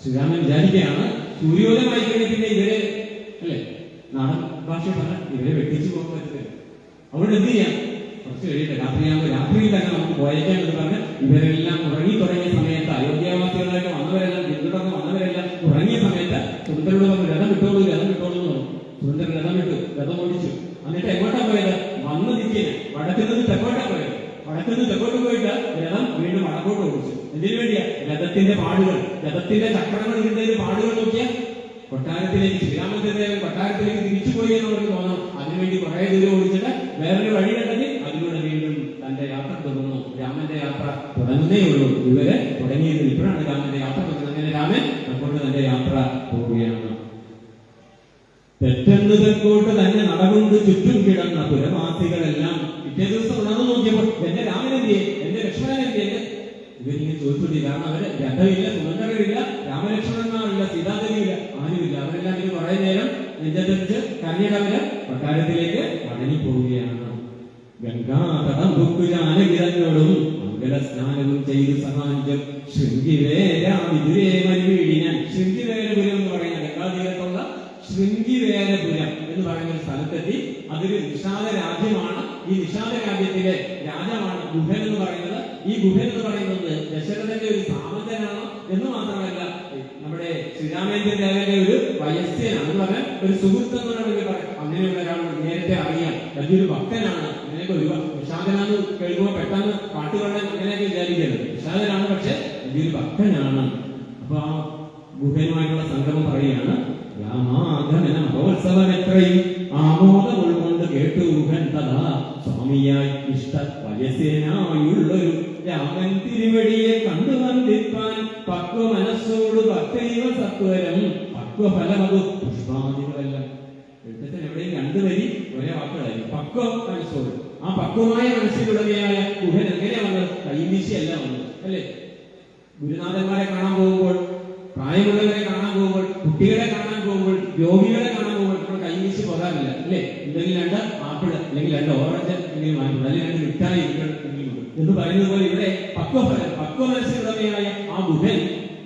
ശ്രീരാമൻ വിചാരിക്കുകയാണ് സൂര്യോദയമായി കഴിഞ്ഞ പിന്നെ ഇവരെ അല്ലെ നാടൻ ഭാഷ പറഞ്ഞാൽ ഇവരെ വെട്ടിച്ചു പോകാൻ പറ്റില്ല. അവിടെ എന്ത് ചെയ്യാം, കുറച്ച് കഴിയട്ടെ, രാത്രിയാകുമ്പോൾ രാത്രിയിൽ തന്നെ നമുക്ക് പോയേക്കാം എന്ന് പറഞ്ഞ് ഇവരെല്ലാം ഉറങ്ങി തുടങ്ങിയ സമയത്ത് അയോധ്യാവാസികളായിട്ട് വന്നവരെല്ലാം പിന്തുടർന്ന് വന്നവരെല്ലാം ഉറങ്ങിയ സമയത്ത് സുന്ദരോട് പറഞ്ഞു രഥം വിട്ടോളൂ എന്ന് പറഞ്ഞു. സുന്ദരൻ രഥം വിട്ടു, രഥം ഓടിച്ചു. എന്നിട്ട് എങ്ങോട്ടാ പോയത്? വന്ന് നിൽക്കിന് വടക്കുന്നത് തെക്കോട്ടാ പോയത്. വടക്കുന്ന് തെക്കോട്ട് പോയിട്ട് രഥം വീണ്ടും വടക്കോട്ട് ഓടിച്ചു. എന്തിനു വേണ്ടിയാ? രഥത്തിന്റെ പാടുകൾ, രഥത്തിന്റെ ചക്രങ്ങൾ ഇതിന്റെ പാടുകൾ നോക്കിയാൽ കൊട്ടാരത്തിലേക്ക് ശ്രീരാമചന്ദ്രദേവൻ കൊട്ടാരത്തിലേക്ക് തിരിച്ചുപോയി എന്ന് അവർക്ക് തോന്നണം. അതിനുവേണ്ടി കുറെ ദൂരം ഓടിച്ചിട്ട് വേറൊരു വഴി കണ്ടെത്തി അതിലൂടെ വീണ്ടും തന്റെ യാത്ര തുടർന്നു. രാമന്റെ യാത്ര തുടങ്ങുന്നേ ഉള്ളൂ. ഇവരെ തുടങ്ങിയത് ഇപ്പോഴാണ് രാമന്റെ യാത്ര തുടങ്ങുന്നത്. അങ്ങനെ രാമൻ തെക്കോട്ട് തന്റെ യാത്ര പോവുകയാണ്. തെറ്റെന്ന് തെക്കോട്ട് തന്നെ നടകൊണ്ട് ചുറ്റും കിടന്ന പുരവാസികളെല്ലാം പിറ്റേ ദിവസം ഉണർന്നു നോക്കിയപ്പോൾ എന്റെ രാമനെന്തിയെ, എന്റെ ലക്ഷ്മണനെന്തിയെ, എന്റെ ഇവരിങ്ങനെ ചോദിച്ചുകൊണ്ടി. കാരണം അവര് രഥമില്ല, സുമന്ത്രരില്ല, രാമലക്ഷ്മണന്മാരില്ല, സീതാദേവിയില്ല, ആരുമില്ല. അവരെല്ലാം ഇനി കുറെ നേരം നെഞ്ചത്തടിച്ച് കരഞ്ഞിട്ട് അവര് കൊട്ടാരത്തിലേക്ക് മടങ്ങി പോവുകയാണ്. ഗംഗാതടം ജാനകിരഞ്ഞോടും മംഗള സ്നാനവും ചെയ്തു സഹാഞ്ചം ശൃംഗിവേരാവിദുരേമരുവീടിനാൻ. ശൃംഗിവേരപുരം എന്ന് പറയുന്ന ഗംഗാതീരത്തുള്ള ശൃംഗിവേരപുരം എന്ന് പറയുന്ന ഒരു സ്ഥലത്തെത്തി. അതൊരു നിഷാദ രാജ്യമാണ്. ഈ നിഷാദ രാജ്യത്തിലെ രാജാവാണ് ഗുഹൻ എന്ന് പറയുന്നത്. ഈ ഗുഹൻ എന്ന് പറയുന്നത് ദശരഥന്റെ ഒരു സാമന്തനാണ് എന്ന് മാത്രമല്ല, നമ്മുടെ ശ്രീരാമേന്ദ്രൻ ദേവന്റെ ഒരു വയസ്സനാണ് എന്ന് പറഞ്ഞാൽ ഒരു സുഹൃത്ത് എന്ന് വേണമെങ്കിൽ പറയാം. അങ്ങനെയുള്ള ഒരാൾ നേരത്തെ അറിയാം, വലിയൊരു ഭക്തനാണ്. അങ്ങനെയൊക്കെ ഒരു നിഷാദനാന്ന് കേൾക്കുമ്പോൾ പെട്ടെന്ന് പാട്ടുകളുടെ അങ്ങനെയൊക്കെ വിചാരിക്കരുത്. നിഷാദനാണ്, പക്ഷെ വലിയൊരു ഭക്തനാണ്. അപ്പൊ ആ ഗുഹനുമായിട്ടുള്ള സംഗമം പറയുകയാണ്. രാമാഗമന മഹോത്സവം എത്രയും ആമോദം ഉൾക്കൊണ്ട് കേട്ടു ഗുഹൻ തഥാ സ്വാമിയായി ഇഷ്ട വയസ്സേനായുള്ളൊരു രാമൻ തിരുവടിയെ കണ്ടു വന്ദിപ്പാൻ പക്വ മനസ്സോട് ഭക്തൈവ സത്വരം പക്വഫലമതു പുഷ്പാദികളെല്ലാം. എഴുത്തച്ഛൻ എവിടെയും രണ്ടുവരി ഒരേ വാക്കുകളായിരിക്കും. പക്വ മനസ്സോട്, ആ പക്വമായ മനസ്സിലുടമയായ ഗുഹൻ എങ്ങനെയാ വന്നത്? കൈവീശിയല്ല വന്നത്, അല്ലേ? ഗുരുനാഥന്മാരെ കാണാൻ പോകുമ്പോൾ, പ്രായമുള്ളവരെ കാണാൻ പോകുമ്പോൾ, കുട്ടികളെ കാണാൻ പോകുമ്പോൾ, രോഗികളെ കാണാൻ പോകുമ്പോൾ നമ്മൾ കൈവീശി പോകാറില്ല, അല്ലേ? എന്തെങ്കിലും രണ്ട് ആപ്പിൾ അല്ലെങ്കിൽ രണ്ട് ഓറഞ്ച് എങ്കിലും വാങ്ങിക്കും, അല്ലെങ്കിൽ രണ്ട് മിഠായി എന്ന് പറയുന്നത് പോലെ ഇവിടെ പക്വഫലം, പക്വ മനസ്സിലുടമയായ ആ ഗുഹൻ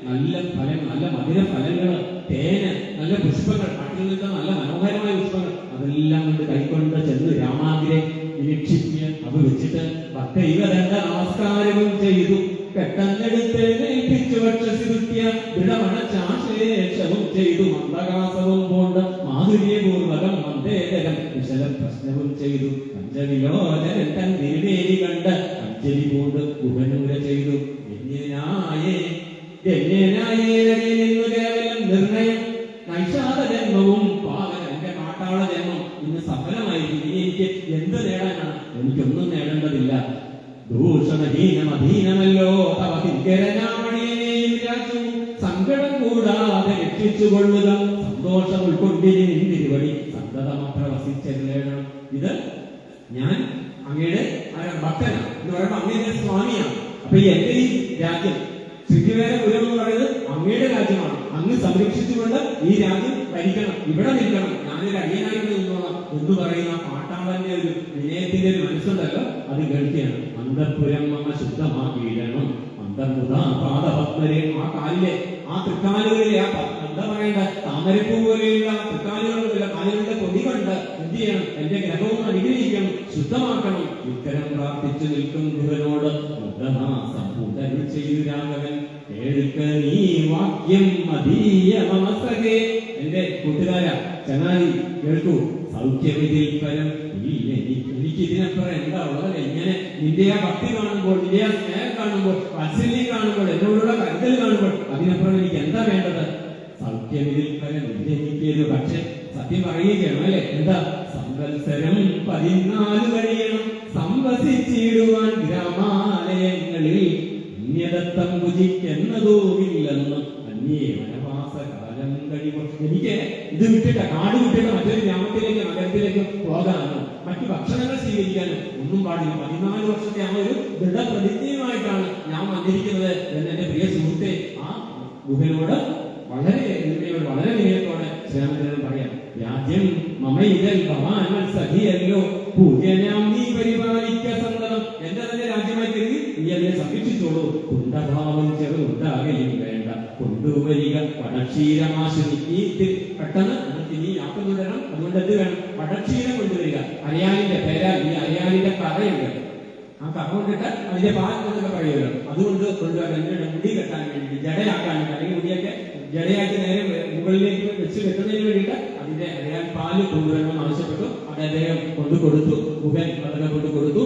നല്ല ഫലം, നല്ല മധുര ഫലങ്ങള്, തേന്, നല്ല പുഷ്പങ്ങൾ, കാട്ടിൽ നിൽക്കുന്ന നല്ല മനോഹരമായ പുഷ്പങ്ങൾ, അതെല്ലാം കൊണ്ട് കൈക്കൊണ്ട് ചെന്ന് രാമാഗ്രെ നിരീക്ഷിച്ച് അത് വെച്ചിട്ട് ഭക്തൈവതണ്ട നമസ്കാരവും ചെയ്തു. പെട്ടെന്നെടുത്ത് ഏൽപ്പിച്ചു ഭക്ഷ്യസിരുത്തിയ ദൃഢമണച്ചാശേഷവും ചെയ്തു. മന്ദകാസവും പോണ്ട് മാധുര്യപൂർവകം മന്ദേതരം വിശല പ്രശ്നവും ചെയ്തു. പഞ്ചവിലോചനൻ തൻ തിരുവേലി കണ്ട് അഞ്ജലി പൂണ്ട് ഗുഹനൂര ചെയ്തു. എന്ന് കേവലം നിർണയം നൈഷാദ ജന്മവും പാകൻ എന്റെ കാട്ടാള ജന്മം ഇന്ന് സഫലമായിരിക്കും. ഇനി എനിക്ക് എന്ത് നേടാനാണ്? എനിക്കൊന്നും നേടേണ്ടതില്ല. ദൂഷണഹീനമധീനമല്ലോ തവ കിങ്കരനാമണിയെയും രാജു സങ്കടം കൂടാതെ രക്ഷിച്ചുകൊള്ളുക. സന്തോഷം ഉൾക്കൊണ്ടിരി നിന്നിരുവടി സന്തതമത്ര വസിച്ചേരണം. ഇത് ഞാൻ അങ്ങയുടെ ഭക്തനാണ് എന്ന് പറയുമ്പോൾ അങ്ങയുടെ സ്വാമിയാണ്. അപ്പൊ എന്റെ ഈ രാജ്യം ശൃംഗിവേരപുരം എന്ന് പറയുന്നത് അങ്ങയുടെ രാജ്യമാണ്. അങ്ങ് സംരക്ഷിച്ചുകൊണ്ട് ഈ രാജ്യം ഭരിക്കണം, ഇവിടെ നിൽക്കണം, ഞാനൊരു അടിയനായിട്ട് നിന്നോളാം എന്ന് പറയുന്ന പാട്ടാളന്റെ ഒരു വിനയത്തിന്റെ ഒരു മനസ്സുണ്ടല്ലോ, അത് കേൾക്കുകയാണ്. അന്തപുരം മമ ശുദ്ധമാക്കിയിടണം അന്തർമുദാപാദപത്മരെ. ആ കാലിലെ, ആ തൃക്കാലുകളിലെ ആ എന്താ പറയേണ്ട താമരപ്പൂ പോലെയുള്ള തൃക്കാലുകളുള്ള കാലുകളുടെ പൊടി കണ്ട് എന്ത് ചെയ്യണം? എന്റെ ഗ്രഹവും അനുഗ്രഹിക്കണം, ശുദ്ധമാക്കണം. ഇത്തരം പ്രാർത്ഥിച്ചു നിൽക്കും ഗുഹനോട് സംപൂർണ്ണ ചെയ്തു രാഘവൻ. കേൾക്ക നീ വാക്യം മതീയ മമസകേ. എന്റെ കൂട്ടുകാര, ചങ്ങാതി കേൾക്കൂ. സൗഖ്യവിധിൽ പരം എനിക്ക് ഇതിനപ്പുറം എന്താ ഉള്ളത്? ഇങ്ങനെ നിന്റെ ആ ഭക്തി കാണുമ്പോൾ, നിന്റെ ആ സ്നേഹം കാണുമ്പോൾ, വാത്സല്യം കാണുമ്പോൾ, എന്നോടുള്ള കരുതൽ കാണുമ്പോൾ അതിനപ്പുറം എനിക്ക് എന്താ വേണ്ടത്? സൗഖ്യവിധിൽ പരം എനിക്കൊരു പക്ഷെ സത്യം പറയുകയാണ്, അല്ലെ? എന്താ? സംവത്സരം 14 കഴിയണം സംവസിച്ചിടുവാൻ ഗ്രാമാലയങ്ങളിൽ. അന്യദത്തം ഭുജിക്കുന്നതോയില്ലെന്ന് അന്യേ വനവാസകാലം കഴിയുമ്പോൾ എനിക്ക് ഇത് വിട്ടിട്ട്, കാട് വിട്ടിട്ട് മറ്റൊരു ഗ്രാമത്തിലേക്ക്, നഗരത്തിലേക്ക് പോകാനോ മറ്റു ഭക്ഷണങ്ങൾ സ്വീകരിക്കാനോ ഒന്നും പാടില്ല. 14 വർഷത്തെ ആ ഒരു ദൃഢപ്രതിജ്ഞയുമായിട്ടാണ് ഞാൻ വന്നിരിക്കുന്നത് എന്ന് എന്റെ പ്രിയ സുഹൃത്തെ ആ ഗുഹനോട് വളരെ എളിമയോട്, വളരെ വിനയത്തോടെ ശ്രീരാമചന്ദ്രൻ പറയാം. രാജ്യം മമയിതൽ ഭവാൻ സഖിയല്ലോ പൂജ്യനാം നീ പരിപാലിക്ക സന്തതം. എന്റെ തന്നെ രാജ്യമായി കരുതി നീ അതിനെ സംരക്ഷിച്ചോളൂ. കുണ്ടഭാവം ചെറുതാകയും വേണ്ട, കൊണ്ടുവരിക വടക്ഷീരമാശുനി. ഈ പെട്ടെന്ന് ഇനി യാത്ര തുടരണം. അതുകൊണ്ട് എന്ത് വേണം? വടക്ഷീരം കൊണ്ടുവരിക. അരയാലിന്റെ പേരാൽ ഈ അരയാലിന്റെ കറയുണ്ട്, ആ കറ കൊണ്ടിട്ട് അതിന്റെ പാൽ എന്നൊക്കെ പറയുമല്ലോ, അതുകൊണ്ട് കൊണ്ടുവരാൻ എന്തിനാണ്? മുടി കെട്ടാൻ വേണ്ടിയിട്ട്, ജടയാക്കാൻ വേണ്ടി, അല്ലെങ്കിൽ മുടിയൊക്കെ ജടയാക്കി നേരെ മുകളിലേക്ക് വെച്ച് കെട്ടുന്നതിന് വേണ്ടിയിട്ട് അതിന്റെ അരയാൽ പാല് കൊണ്ടുവരണമെന്ന് ആവശ്യപ്പെട്ടു. അത് അദ്ദേഹം കൊണ്ടുകൊടുത്തു. ഗുഹൻ അതൊക്കെ കൊണ്ടുകൊടുത്തു.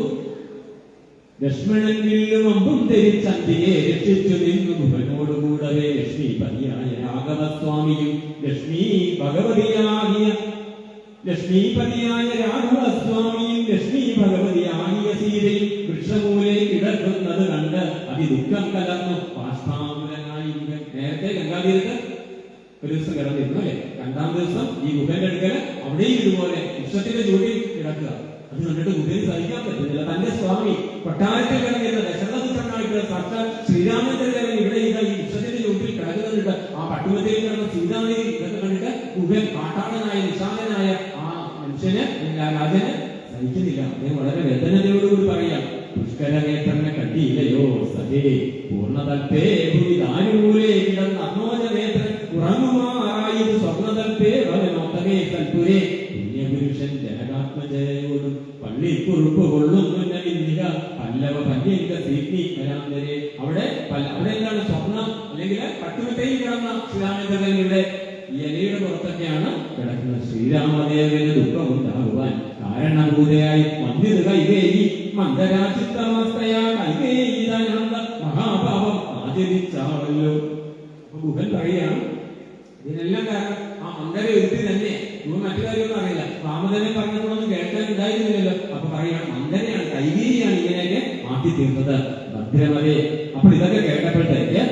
ലക്ഷ്മണൻ വില്ലും അമ്പും ധരിച്ചന്തിയെ രക്ഷിച്ചു നിന്നു ഗുഹനോടുകൂടവേ ലക്ഷ്മി പതിയായ രാഘവസ്വാമിയും ലക്ഷ്മി ഭഗവതിയാകിയ ലക്ഷ്മീപതിയായ രാഘവസ്വാമിയും ലക്ഷ്മി ഭഗവതിയാകിയ സീതയും വൃക്ഷമൂലെ കിടക്കുന്നത് കണ്ട് അതിദുഃഖം കലർന്നു പാഷ്ടാകുലനായി. നേരത്തെ ഗംഗാതീരത്ത് ഒരു ദിവസം കിടന്നിരുന്നു, അല്ലെ? 2ാം ദിവസം ഈ ഗുഹന്റെ അടുക്കല് അവിടെയും ഇതുപോലെ വൃക്ഷത്തിന്റെ ചൂടിൽ കിടക്കുക. അത് കണ്ടിട്ട് ഗുഹയിൽ സഹിക്കാൻ പറ്റുന്നില്ല. തന്റെ സ്വാമി കൊട്ടാരത്തിൽ കിടന്നിരുന്ന ദശരഥപുത്രനായിട്ട് സാക്ഷാൽ ശ്രീരാമചന്ദ്രൻ ഇവിടെ ഈ വിശ്വത്തിന്റെ ചുവട്ടിൽ കിടക്കുന്നുണ്ട്. ആ പട്ടുമത്തിൽ കിടന്ന സീതാദേവി ഇതൊക്കെ കണ്ടിട്ട് കുബൻ കാട്ടാളനായ നിശാലനായ ആ മനുഷ്യന് രാജന് സഹിക്കുന്നില്ല. അദ്ദേഹം വളരെ വേദനയോടുകൂടി പറയാം, പുഷ്കരനേത്രനെ കണ്ടില്ലയോ സഹേ പൂർണ്ണതൽപേ ഭൂമി ദാരുമൂലേ കിടന്ന അർണോജനേത്രൻ ഉറങ്ങുമാറായത് സ്വർണ്ണതൽപേ ഭവനോത്തമേ കൽപുരേ പുണ്യപുരുഷൻ ജനകാത്മജയോടും പള്ളിക്കുറുപ്പ് കൊള്ളുന്നുന്നില്ല പല്ലവ പല്ലിക സീഗ്നി വരാന്തരെ. അവിടെ എന്താണ് സ്വർണം അല്ലെങ്കിൽ പട്ടുമറ്റയിൽ കിടന്ന ശ്രീരാമചന്ദ്രൻ ഈ ഇലയുടെ പുറത്തൊക്കെയാണ് കിടക്കുന്നത്. ശ്രീരാമദേവന് ദുഃഖമുണ്ടാകുവാൻ കാരണഭൂതയായി വന്നിത് കൈകേയി മന്ദരാചിത്തമസ്തയാ കൈകേയി തനന്ത മഹാഭാവം ആചരിച്ചാവല്ലോ. ഗുഹൻ പറയുകയാണ് ഇതിനെല്ലാം കാരണം ആ മന്ദര ഒരുത്തി തന്നെ. മറ്റു കാര്യമൊന്നും അറിയില്ല, രാമദേവൻ പറഞ്ഞതൊന്നും കേൾക്കാൻ ഉണ്ടായിരുന്നില്ലല്ലോ. അപ്പൊ പറയുകയാണ് മന്ദരയാണ് കൈകേയിയാണ് ഇങ്ങനെയൊക്കെ മാറ്റി തീർന്നത് ഭദ്രമതേ. അപ്പോൾ ഇതൊക്കെ കേട്ടപ്പോഴത്തേക്ക്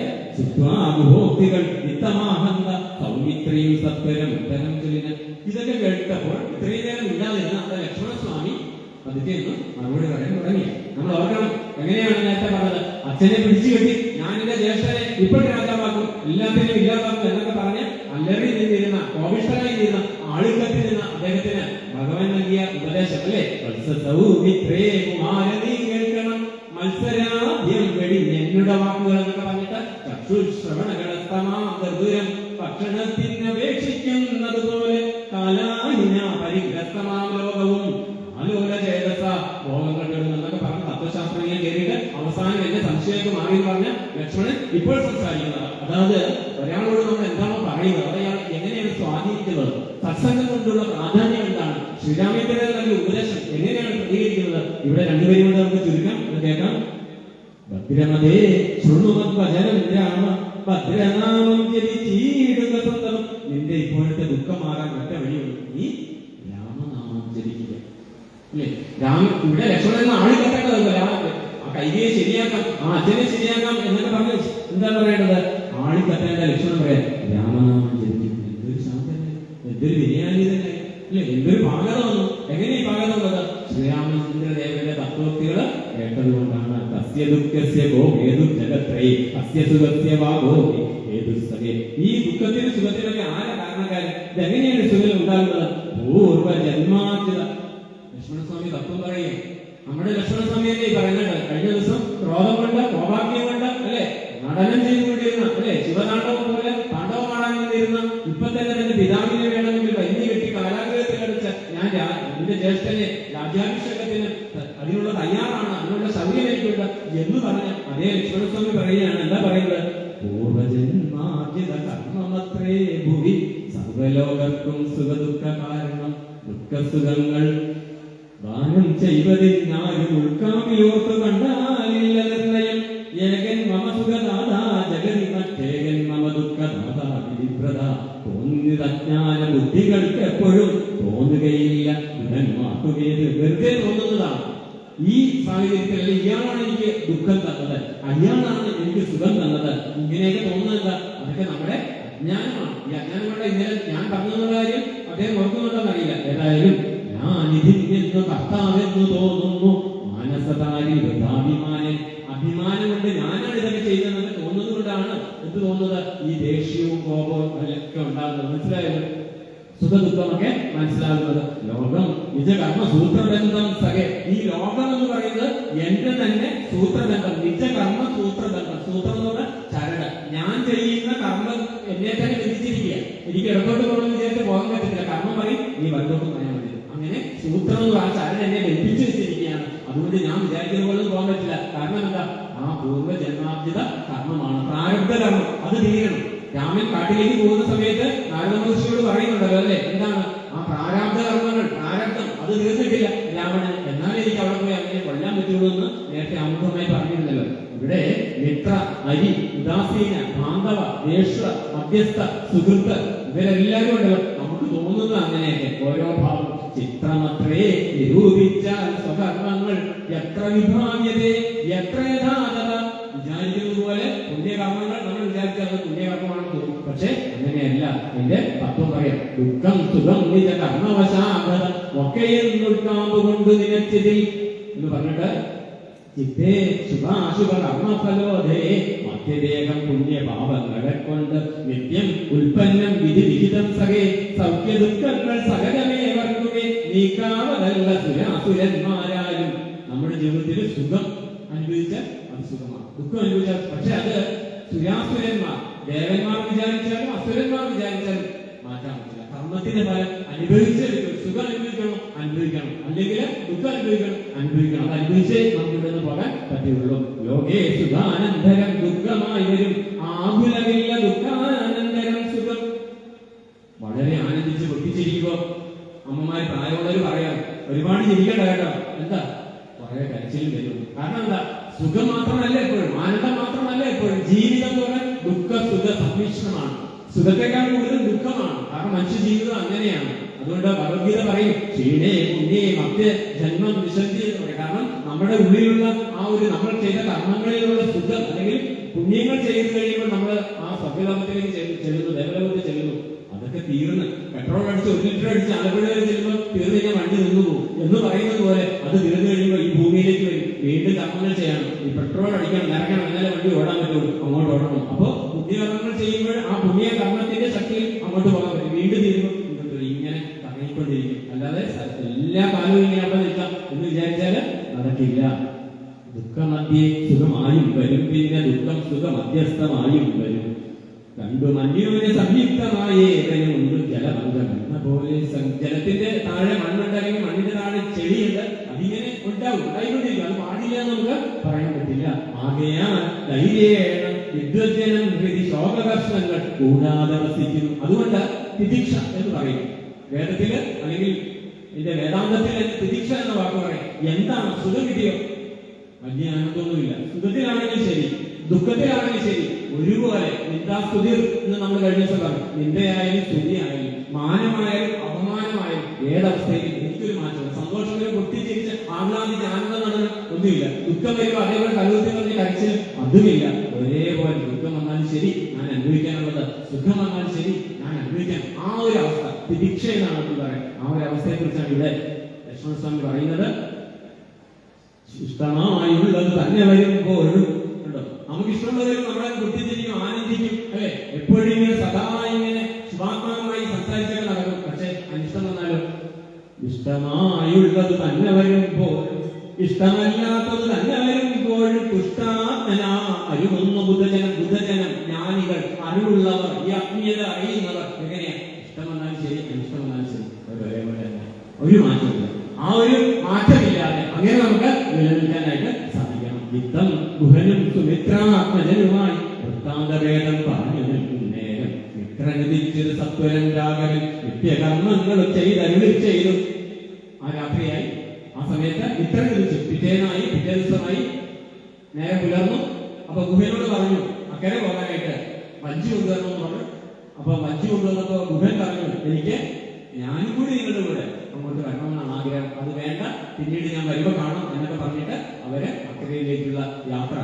ഭോക്തികൾ നിത്തമാഹന്ത സൗമിത്രിയും സത്വരം ഉത്തരം ചൊല്ലിന്. ഇതൊക്കെ കേട്ടപ്പോൾ ഇത്രയും നേരം ഇല്ലാതിരുന്ന നമ്മുടെ ലക്ഷ്മണസ്വാമി അതിന്റെ മറുപടി പറയാൻ തുടങ്ങി. നമ്മൾ ഓർക്കണം, എങ്ങനെയാണ് നേരത്തെ പറഞ്ഞത്, അച്ഛനെ പിടിച്ചു കെട്ടി ഞാൻ എന്റെ ജ്യേഷ്ഠനെ ഇപ്പോൾ രാജാവാക്കും എല്ലാത്തിനും ഇല്ലാതാക്കും എന്നൊക്കെ പറഞ്ഞ് അല്ലറി നിന്നിരുന്ന കോപിഷ്ഠനായി നിന്ന ആളുകത്തിൽ നിന്ന് അദ്ദേഹത്തിന് ഭഗവാൻ നൽകിയ ഉപദേശം അല്ലേ, സൗമിത്രേ കുമാരനീ കേൾക്കണം മത്സരാദ്യം വെടിഞ്ഞ് എന്നുടെ വാക്കുകൾ എന്നൊക്കെ പറഞ്ഞിട്ട് ചക്ഷുശ്രവണകളസ്തമാം ഭക്ഷണത്തിനപേക്ഷിക്കുന്നത് പോലെ കാലാഹിന പരിഗ്രസ്തമാം ലോകവും ആലോല ചേതസ ഭോഗം കണ്ടിടുന്നു എന്നൊക്കെ പറഞ്ഞ് തത്വശാസ്ത്രജ്ഞൻ കയറിയിട്ട് അവസാനം എന്റെ സംശയമൊക്കെ മാറി പറഞ്ഞ ലക്ഷ്മണൻ ഇപ്പോൾ സംസാരിക്കുന്നത്. അതായത് ഒരാളോട് നമ്മൾ എന്താണോ പറയുന്നത് അയാൾ എങ്ങനെയാണ് സ്വാധീനിക്കുന്നത്, സത്സംഗം കൊണ്ടുള്ള പ്രാധാന്യം എന്താണ്, ശ്രീരാമേന്ദ്രൻ നൽകിയ ഉപദേശം എങ്ങനെയാണ് പ്രതികരിക്കുന്നത്. ഇവിടെ രണ്ടുപേരും കൊണ്ട് നമുക്ക് ചുരുക്കം കേൾക്കാം. ഭദ്രമതേ ശൃണുമദ്വചനം രാമ ഭദ്രനാമം ജപിച്ചിടുക സ്വന്തം. നിന്റെ ഇപ്പോഴത്തെ ദുഃഖം മാറാൻ ഒറ്റ വഴിയുള്ളൂ, നീ രാമനാമം ജപിക്കുക അല്ലേ. ഇവിടെ ലക്ഷ്മണൻ ആളി കത്തേണ്ടതല്ലോ, ആ കൈകയെ ശരിയാക്കാം ആ അച്ഛനെ ശരിയാക്കാം എന്നൊക്കെ പറഞ്ഞ് എന്താ പറയേണ്ടത്, ആളി കത്തേണ്ട ലക്ഷ്മണൻ പറയാം രാമനാമം ജപിക്കും. എന്തൊരു ശാന്തനെ, എന്തൊരു വിനയാനി തന്നെ അല്ലെ, എന്തൊരു പാകത വന്നു. എങ്ങനെ ഈ പാകത വന്നത്, ശ്രീരാമചന്ദ്രദേവന്റെ തത്വോക്തികള് കേട്ടതുകൊണ്ടാണ്. തസ്യ ദുഃഖസ്യ ഗോ ഹേതു ജഗത്രയേ തസ്യ സുഖസ്യ വാ ഗോ ഹേതു സഖേ. ഈ ദുഃഖത്തിനും സുഖത്തിനൊക്കെ ആരാ കാരണക്കാരൻ, ഇതെങ്ങനെയാണ് സുഖം ഉണ്ടാകുന്നത്, പൂർവ്വജന്മാർജിത. ലക്ഷ്മണസ്വാമി തത്വം പറയും. നമ്മുടെ ലക്ഷ്മണസ്വാമിയല്ലേ ഈ പറയുന്നുണ്ട്. കഴിഞ്ഞ ദിവസം ക്രോധം കൊണ്ട് കോപാഗ്യം കൊണ്ട് അല്ലെ നടനം ചെയ്തുകൊണ്ടിരുന്ന അല്ലെ, ശിവതാണ്ഡവം പോലെ താണ്ഡവമാടാൻ വന്നിരുന്ന, ഇപ്പൊ തന്നെ തന്റെ പിതാവിനെ വേണമെങ്കിൽ വലിയ കെട്ടി കാലാഗ്രഹത്തിൽ അടിച്ച് ഞാൻ എന്റെ ജ്യേഷ്ഠനെ രാജ്യാഭിഷേകത്തിന് അതിനുള്ള തയ്യാറാണ്, അതിനുള്ള സൗകര്യം എനിക്കുണ്ട് എന്ന് പറഞ്ഞ അതേ ലക്ഷ്മണസ്വാമി പറയുകയാണ്. എന്താ പറയുന്നത്, പൂർവജന്മാർജിത കർമ്മമത്രേ ഭൂവി സർവലോകർക്കും സുഖദുഃഖ കാരണം. ദുഃഖസുഖങ്ങൾ ദാനം ചെയ്വതിനാരും ഉൾക്കാമിലോർത്ത് കണ്ടാലില്ല നിർണയം. ഏകൻ മമ സുഖദാതാ ജഗതി മറ്റേകൻ മമ ദുഃഖദാതാ വിധിപ്രദ. തോന്നിയതജ്ഞാന ബുദ്ധികൾക്ക് എപ്പോഴും തോന്നുകയില്ല ഉടൻമാക്കുകയത് വെറുതെ തോന്നുന്നതാണ്. ഈ സാഹചര്യത്തിൽ ഇയാളാണ് എനിക്ക് ദുഃഖം തന്നത്, അയാളാണ് എനിക്ക് സുഖം തന്നത്, ഇങ്ങനെയൊക്കെ തോന്നുന്നത് അതൊക്കെ നമ്മുടെ അജ്ഞാനമാണ്. ഈ അജ്ഞാനം കൊണ്ട് ഇന്നലെ ഞാൻ പറഞ്ഞെന്നുള്ള കാര്യം അദ്ദേഹം ഓർക്കുന്നുണ്ടോന്ന് അറിയില്ല. ഏതായാലും ഞാൻ ഇതിന് കർത്താവെന്ന് തോന്നുന്നു മാനസതാരി വൃഥാഭിമാനൻ. അഭിമാനം കൊണ്ട് ഞാനാണ് ഇതൊക്കെ ചെയ്യുന്നത് തോന്നുന്നത് കൊണ്ടാണ് എന്ത് തോന്നുന്നത്, ഈ ദേഷ്യവും കോപവും ഒക്കെ ഉണ്ടാകുന്നത്. മനസ്സിലായല്ലോ, സുഖദുഃഖമൊക്കെ മനസ്സിലാകുന്നത്. ലോകം നിജകർമ്മ സൂത്രബന്ധം സഖേ. ഈ ലോകം എന്ന് പറയുന്നത് എന്റെ തന്നെ സൂത്രബന്ധം, നിജകർമ്മ സൂത്രബന്ധം. സൂത്രം എന്ന് പറഞ്ഞാൽ ചരട്. ഞാൻ ചെയ്യുന്ന കർമ്മം എന്നെ തന്നെ വിധിച്ചിരിക്കുക. എനിക്ക് ഇടത്തോട്ട് പോകണമെന്ന് വിചാരിച്ച് പോകാൻ പറ്റത്തില്ല. കർമ്മം പറയും നീ വലത്തോട്ട് പറയാൻ പറ്റില്ല. അങ്ങനെ സൂത്രം എന്ന് പറഞ്ഞാൽ ചരട് എന്നെ ബന്ധിച്ചു വെച്ചിരിക്കുകയാണ്. അതുകൊണ്ട് ഞാൻ വിചാരിക്കുന്ന പോലെ പോകാൻ പറ്റില്ല. കാരണം എന്താ, ആ പൂർവ്വജന്മാർജിത കർമ്മമാണ്, പ്രാരബ്ധ കർമ്മം. അത് തീരണം. രാമൻ കാട്ടിലേക്ക് പോകുന്ന സമയത്ത് നാരദ മഹർഷിയോട് പറയുന്നുണ്ടല്ലോ അല്ലെ, എന്താണ് ആ പ്രാരാബ്ധ കർമ്മങ്ങൾ, പ്രാരബ്ധം അത് തീർന്നിട്ടില്ല രാവണൻ, എന്നാലേ എനിക്ക് അവിടെ പോയി അങ്ങനെ കൊല്ലാൻ പറ്റുള്ളൂ എന്ന് നേരത്തെ അമുഖമായി പറഞ്ഞിരുന്നല്ലോ. ഇവിടെ മിത്ര, അരി, ഉദാസീന, ബാന്ധവ, ജ്യേഷ്ഠ, മധ്യസ്ഥ, സുഹൃത്ത് ഇവരെല്ലാവരും ഉണ്ടല്ലോ. നമുക്ക് തോന്നുന്നത് അങ്ങനെയൊക്കെ ഓരോ ഭാവം. ചിത്രമത്രേ നിരൂപിച്ച സ്വകർമ്മങ്ങൾ എത്ര വിഭാഗ്യതേ എത്ര യഥാതഥ. വിചാരിക്കുന്നത് പോലെ പുണ്യകർമ്മങ്ങൾ നമ്മൾ വിചാരിച്ചത് പുണ്യകർമ്മമാണെന്ന് തോന്നും, പക്ഷെ അങ്ങനെയല്ല. എന്റെ തത്വം പറയാം, ദുഃഖം സുഖം നിജ കർമ്മവശാഗത ഒക്കെയെന്നുൾക്കാമ്പ് കൊണ്ട് നിനച്ചിതിൽ എന്ന് പറഞ്ഞിട്ട് ചിത്തേ ശുഭാശുഭ കർമ്മഫലോധേ മധ്യദേഹം പുണ്യപാപങ്ങളെ കൊണ്ട് നിത്യം ഉൽപ്പന്നം വിധി വിഹിതം സഹേ സൗഖ്യ ദുഃഖങ്ങൾ സകലമേ വർക്കുമേ നീക്കാവതല്ല സുരാസുരന്മാരാലും. നമ്മുടെ ജീവിതത്തിൽ സുഖം അനുഭവിച്ചാൽ അത് സുഖമാണ്, ദുഃഖം അനുഭവിച്ചാൽ പക്ഷെ അത് സുരാസുരന്മാർ ദേവന്മാർ വിചാരിച്ചാലും അസുരന്മാർ വിചാരിച്ചാലും മാറ്റാൻ പറ്റില്ല. കർമ്മത്തിന്റെ ഫലം അനുഭവിച്ചെടുക്കും. സുഖം അനുഭവിക്കണം, അല്ലെങ്കിൽ ദുഃഖം അനുഭവിക്കണം. അത് അനുഭവിച്ചേ നമുക്ക് ഇവിടെ നിന്ന് പോകാൻ പറ്റുള്ളൂ. യോഗേ സുഖാനന്തരം ദുഃഖമായി വരും, ആകുലമില്ല ദുഃഖാനന്തരം സുഖം. വളരെ ആനന്ദിച്ച് പൊട്ടിച്ചിരിക്കുമ്പോ അമ്മമാര് പ്രായമുള്ളവർ പറയാം, ഒരുപാട് ചിരിക്കണ്ട കേട്ടോ, എന്താ കുറെ കരച്ചിലും വരുന്നു. കാരണം എന്താ, സുഖം മാത്രമല്ല എപ്പോഴും, ആനന്ദം മാത്രമല്ല എപ്പോഴും. ജീവിതം പോലെ ദുഃഖ സുഖ സമ്മിശ്രമാണ്. സുഖത്തെക്കാൾ കൂടുതൽ ദുഃഖമാണ്. കാരണം മനുഷ്യ ജീവിതം അങ്ങനെയാണ്. അതുകൊണ്ട് ഭഗവത്ഗീത പറയും ക്ഷീണേ പുണ്യേ മധ്യ ജന്മം വിശന്തി എന്ന് പറയും. കാരണം നമ്മുടെ ഉള്ളിലുള്ള ആ ഒരു നമ്മൾ ചെയ്ത കർമ്മങ്ങളിലുള്ള സുഖം അല്ലെങ്കിൽ പുണ്യങ്ങൾ ചെയ്തു കഴിയുമ്പോൾ നമ്മൾ ആ സഭ്യലോകത്തിലേക്ക് ചെല്ലുന്നു, ദേവലോകത്തിൽ ചെല്ലുന്നു. അതൊക്കെ തീർന്ന് പെട്രോൾ അടിച്ച് 1 ലിറ്റർ അടിച്ച് ആലപ്പുഴ വരെ ചെല്ലുമ്പോൾ തീർന്നു കഴിഞ്ഞാൽ വണ്ടി നിന്നു പോകും എന്ന് പറയുന്നത് പോലെ അത് തീർന്നു കഴിയുമ്പോൾ ഈ ഭൂമിയിലേക്ക് വരും. വീണ്ടും കർമ്മങ്ങൾ ചെയ്യണം, ഈ പെട്രോൾ അടിക്കണം, നിറയ്ക്കണം, എന്നാലേ വണ്ടി ഓടാൻ പറ്റുള്ളൂ, അങ്ങോട്ട് ഓടണം. അപ്പോ പുണ്യകർമ്മങ്ങൾ ചെയ്യുമ്പോൾ ആ പുണ്യ കർമ്മത്തിന്റെ ശക്തിയിൽ അങ്ങോട്ട് പോകാൻ പറ്റും. വീണ്ടും തീരുമ്പോൾ ഇങ്ങനെ കറങ്ങിക്കൊണ്ടിരിക്കും. അല്ലാതെ എല്ലാ കാലവും ഇങ്ങനെ അവിടെ നിൽക്കാം എന്ന് വിചാരിച്ചാല് നടക്കില്ല. ദുഃഖമധ്യേ സുഖമായും വരും, പിന്നെ ദുഃഖം സുഖ മധ്യസ്ഥമായും വരും. കണ്ടു മഞ്ഞുവിന് സംയുക്തമായ ഉണ്ട് ജലഭംഗം എന്ന പോലെ. ജലത്തിന്റെ താഴെ മണ്ണുണ്ടെങ്കിൽ മണ്ണിന്റെ താഴെ ചെടിയുണ്ട്, അതിങ്ങനെ ഉണ്ടായിക്കൊണ്ടിരിക്കും. അത് പാടില്ല എന്ന് നമുക്ക് പറയാൻ പറ്റില്ല. ആകെയാൽ ധൈര്യേണ വിദ്വജ്ജനം ഹൃതി ശോകകർഷണങ്ങൾ കൂടാതെ വസിക്കുന്നു. അതുകൊണ്ട് തിദിക്ഷ എന്ന് പറയും വേദത്തില്, അല്ലെങ്കിൽ ഇതിന്റെ വേദാന്തത്തിൽ തിദിക്ഷ എന്ന വാക്ക് പറയും. എന്താണ് സുഖം കിട്ടിയോ? വലിയ ആനന്ദമൊന്നുമില്ല. സുഖത്തിലാണെങ്കിലും ശരി, ദുഃഖത്തിലാണെങ്കിലും ശരി, ഒരുപോലെ നിന്ദാസ്തുതി എന്ന് നമ്മൾ കഴിഞ്ഞ ദിവസം പറഞ്ഞു. നിന്ദയായാലും സ്തുതിയായാലും മാനമായാലും അപമാനമായാലും ഏതവസ്ഥയിലും എനിക്കൊരു മാറ്റമില്ല. സന്തോഷത്തിലും പൊട്ടിച്ചിരിച്ച് ആഹ്ലാദിച്ച് ആനന്ദം നടന്ന് ഒന്നുമില്ല. ദുഃഖം വരുമ്പോൾ അതേപോലെ കലൂത്തി പറഞ്ഞ് കഴിച്ചിലും അതുമില്ല. ഒരേപോലെ ദുഃഖം വന്നാലും ശരി ഞാൻ അനുഭവിക്കാനുള്ളത്, സുഖം വന്നാലും ശരി ഞാൻ അനുഭവിക്കാൻ. ആ ഒരു അവസ്ഥ തിദിക്ഷ എന്നാണ് പറയുന്നത്. ആ ഒരു അവസ്ഥയെ കുറിച്ചാണ് ഇവിടെ ലക്ഷ്മണസ്വാമി പറയുന്നത്. ഇഷ്ടമായുള്ളത് തന്നെ വരുമ്പോഴും ഉണ്ടോ, നമുക്ക് ഇഷ്ടമുള്ളവരും നമ്മളെ കുട്ടിച്ചിരിക്കും, ആനന്ദിക്കും, അല്ലെ? എപ്പോഴും ഇങ്ങനെ സദാ ഇങ്ങനെ ശുഭാത്മാവുമായി സംസാരിച്ചൊക്കെ നടക്കും. പക്ഷെ അനിഷ്ടം വന്നാലോ? ഇഷ്ടമായുള്ളത് തന്നെ വരുമ്പോഴും ഇഷ്ടമല്ലാത്തത് തന്നെ വരുമ്പോഴും തുഷ്ടാത്മന അരുളുന്നു ബുദ്ധജനം ജ്ഞാനികൾ, അറിവുള്ളവർ, ഈ ആത്മീയത അറിയുന്നവർ. എങ്ങനെയാ? ഇഷ്ടം വന്നാലും ശരി, അനിഷ്ടം വന്നാലും ശരി, ഒരേപോലെ തന്നെ, ഒരു മാറ്റമില്ല. ആ ഒരു മാറ്റമില്ലാതെ അങ്ങനെ നമുക്ക് നിലനിൽക്കാനായിട്ട് സാധിക്കണം. യുദ്ധം ഗുഹനും സുമിത്രാത്മജനുമായി വൃത്താന്തഭേദം പറഞ്ഞു നിൽക്കുന്നേരം മിത്രനുദിച്ചത് സത്വരം രാഗവൻ നിത്യകർമ്മങ്ങൾ ചെയ്തു. ആ രാത്രിയായി, ആ സമയത്ത് മിത്രം വിളിച്ചു. പിറ്റേ ദിവസമായി നേരെ പുലർന്നു. അപ്പൊ ഗുഹനോട് പറഞ്ഞു അക്കരെ പോകാനായിട്ട് വഞ്ചി കൊണ്ടുവരണം എന്ന് പറഞ്ഞു. അപ്പൊ വഞ്ചി കൊണ്ടുവന്നപ്പോ ഗുഹൻ പറഞ്ഞു, എനിക്ക് ഞാനും കൂടി നിങ്ങളുടെ കൂടെ അങ്ങോട്ട് വരണമെന്നാണ് ആഗ്രഹം. അത് വേണ്ട, പിന്നീട് ഞാൻ വരുമ്പോ കാണാം എന്നൊക്കെ പറഞ്ഞിട്ട് അവര് അക്കരയിലേക്കുള്ള യാത്ര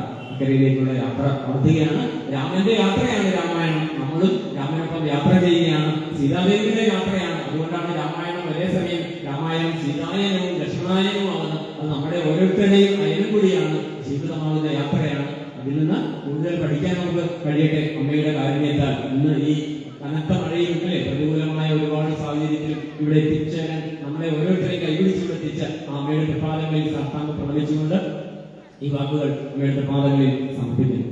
നടത്തുകയാണ്. രാമന്റെ യാത്രയാണ് രാമായണം. നമ്മളും രാമനൊപ്പം യാത്ര ചെയ്യുകയാണ്. സീതാദേവിയുടെ യാത്രയാണ്. അതുകൊണ്ടാണ് രാമായണം ഒരേ സമയം രാമായണം സീതായനവും ലക്ഷ്മണായനവും ആകുന്നത്. അത് നമ്മുടെ ഓരോരുത്തരുടെയും അയനം കൂടിയാണ്, ജീവിതമാകുന്ന യാത്രയാണ്. അതിൽ നിന്ന് കൂടുതൽ പഠിക്കാൻ നമുക്ക് കഴിയട്ടെ. അമ്മയുടെ കാരുണ്യത്താൽ ഇന്ന് ഈ കനത്ത മഴയും പ്രതികൂലമായ ഒരുപാട് സാഹചര്യത്തിൽ ഇവിടെ എത്തിച്ചേരാൻ നമ്മളെ ഓരോരുത്തരെയും കൈപിടിച്ചുകൊണ്ടെത്തിച്ച അമ്മയുടെ പ്രഭാതങ്ങളിൽ സാഷ്ടാംഗം പ്രണമിച്ചുകൊണ്ട് ഈ വാക്കുകൾ അമ്മയുടെ പ്രഭാതങ്ങളിൽ സമർപ്പിക്കുന്നു.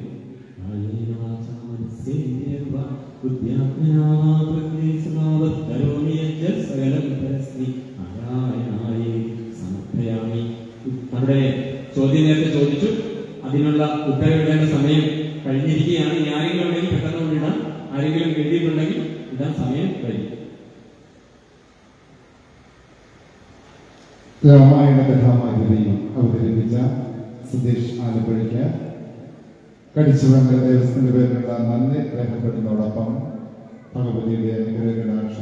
നമ്മുടെ ചോദ്യം നേരത്തെ ചോദിച്ചു, അതിനുള്ള ഉത്തരവിടേണ്ട സമയം കഴിഞ്ഞിരിക്കുകയാണ്. ഇനി ആരെങ്കിലും ഉണ്ടെങ്കിൽ പെട്ടെന്ന് കൊണ്ടിടാം. ആരെങ്കിലും എഴുതിയിട്ടുണ്ടെങ്കിൽ ഇതാ സമയം കഴിഞ്ഞു. രാമായണ കഥാമാതിരിയും അവതരിപ്പിച്ച സതീഷ് ആലപ്പുഴയ്ക്ക് കടിച്ചുവെങ്കര ദേവസ്ഥന്റെ പേരിലുള്ള നന്ദി രേഖപ്പെടുന്നതോടൊപ്പം ഭഗവതിയുടെ അനുഗ്രഹ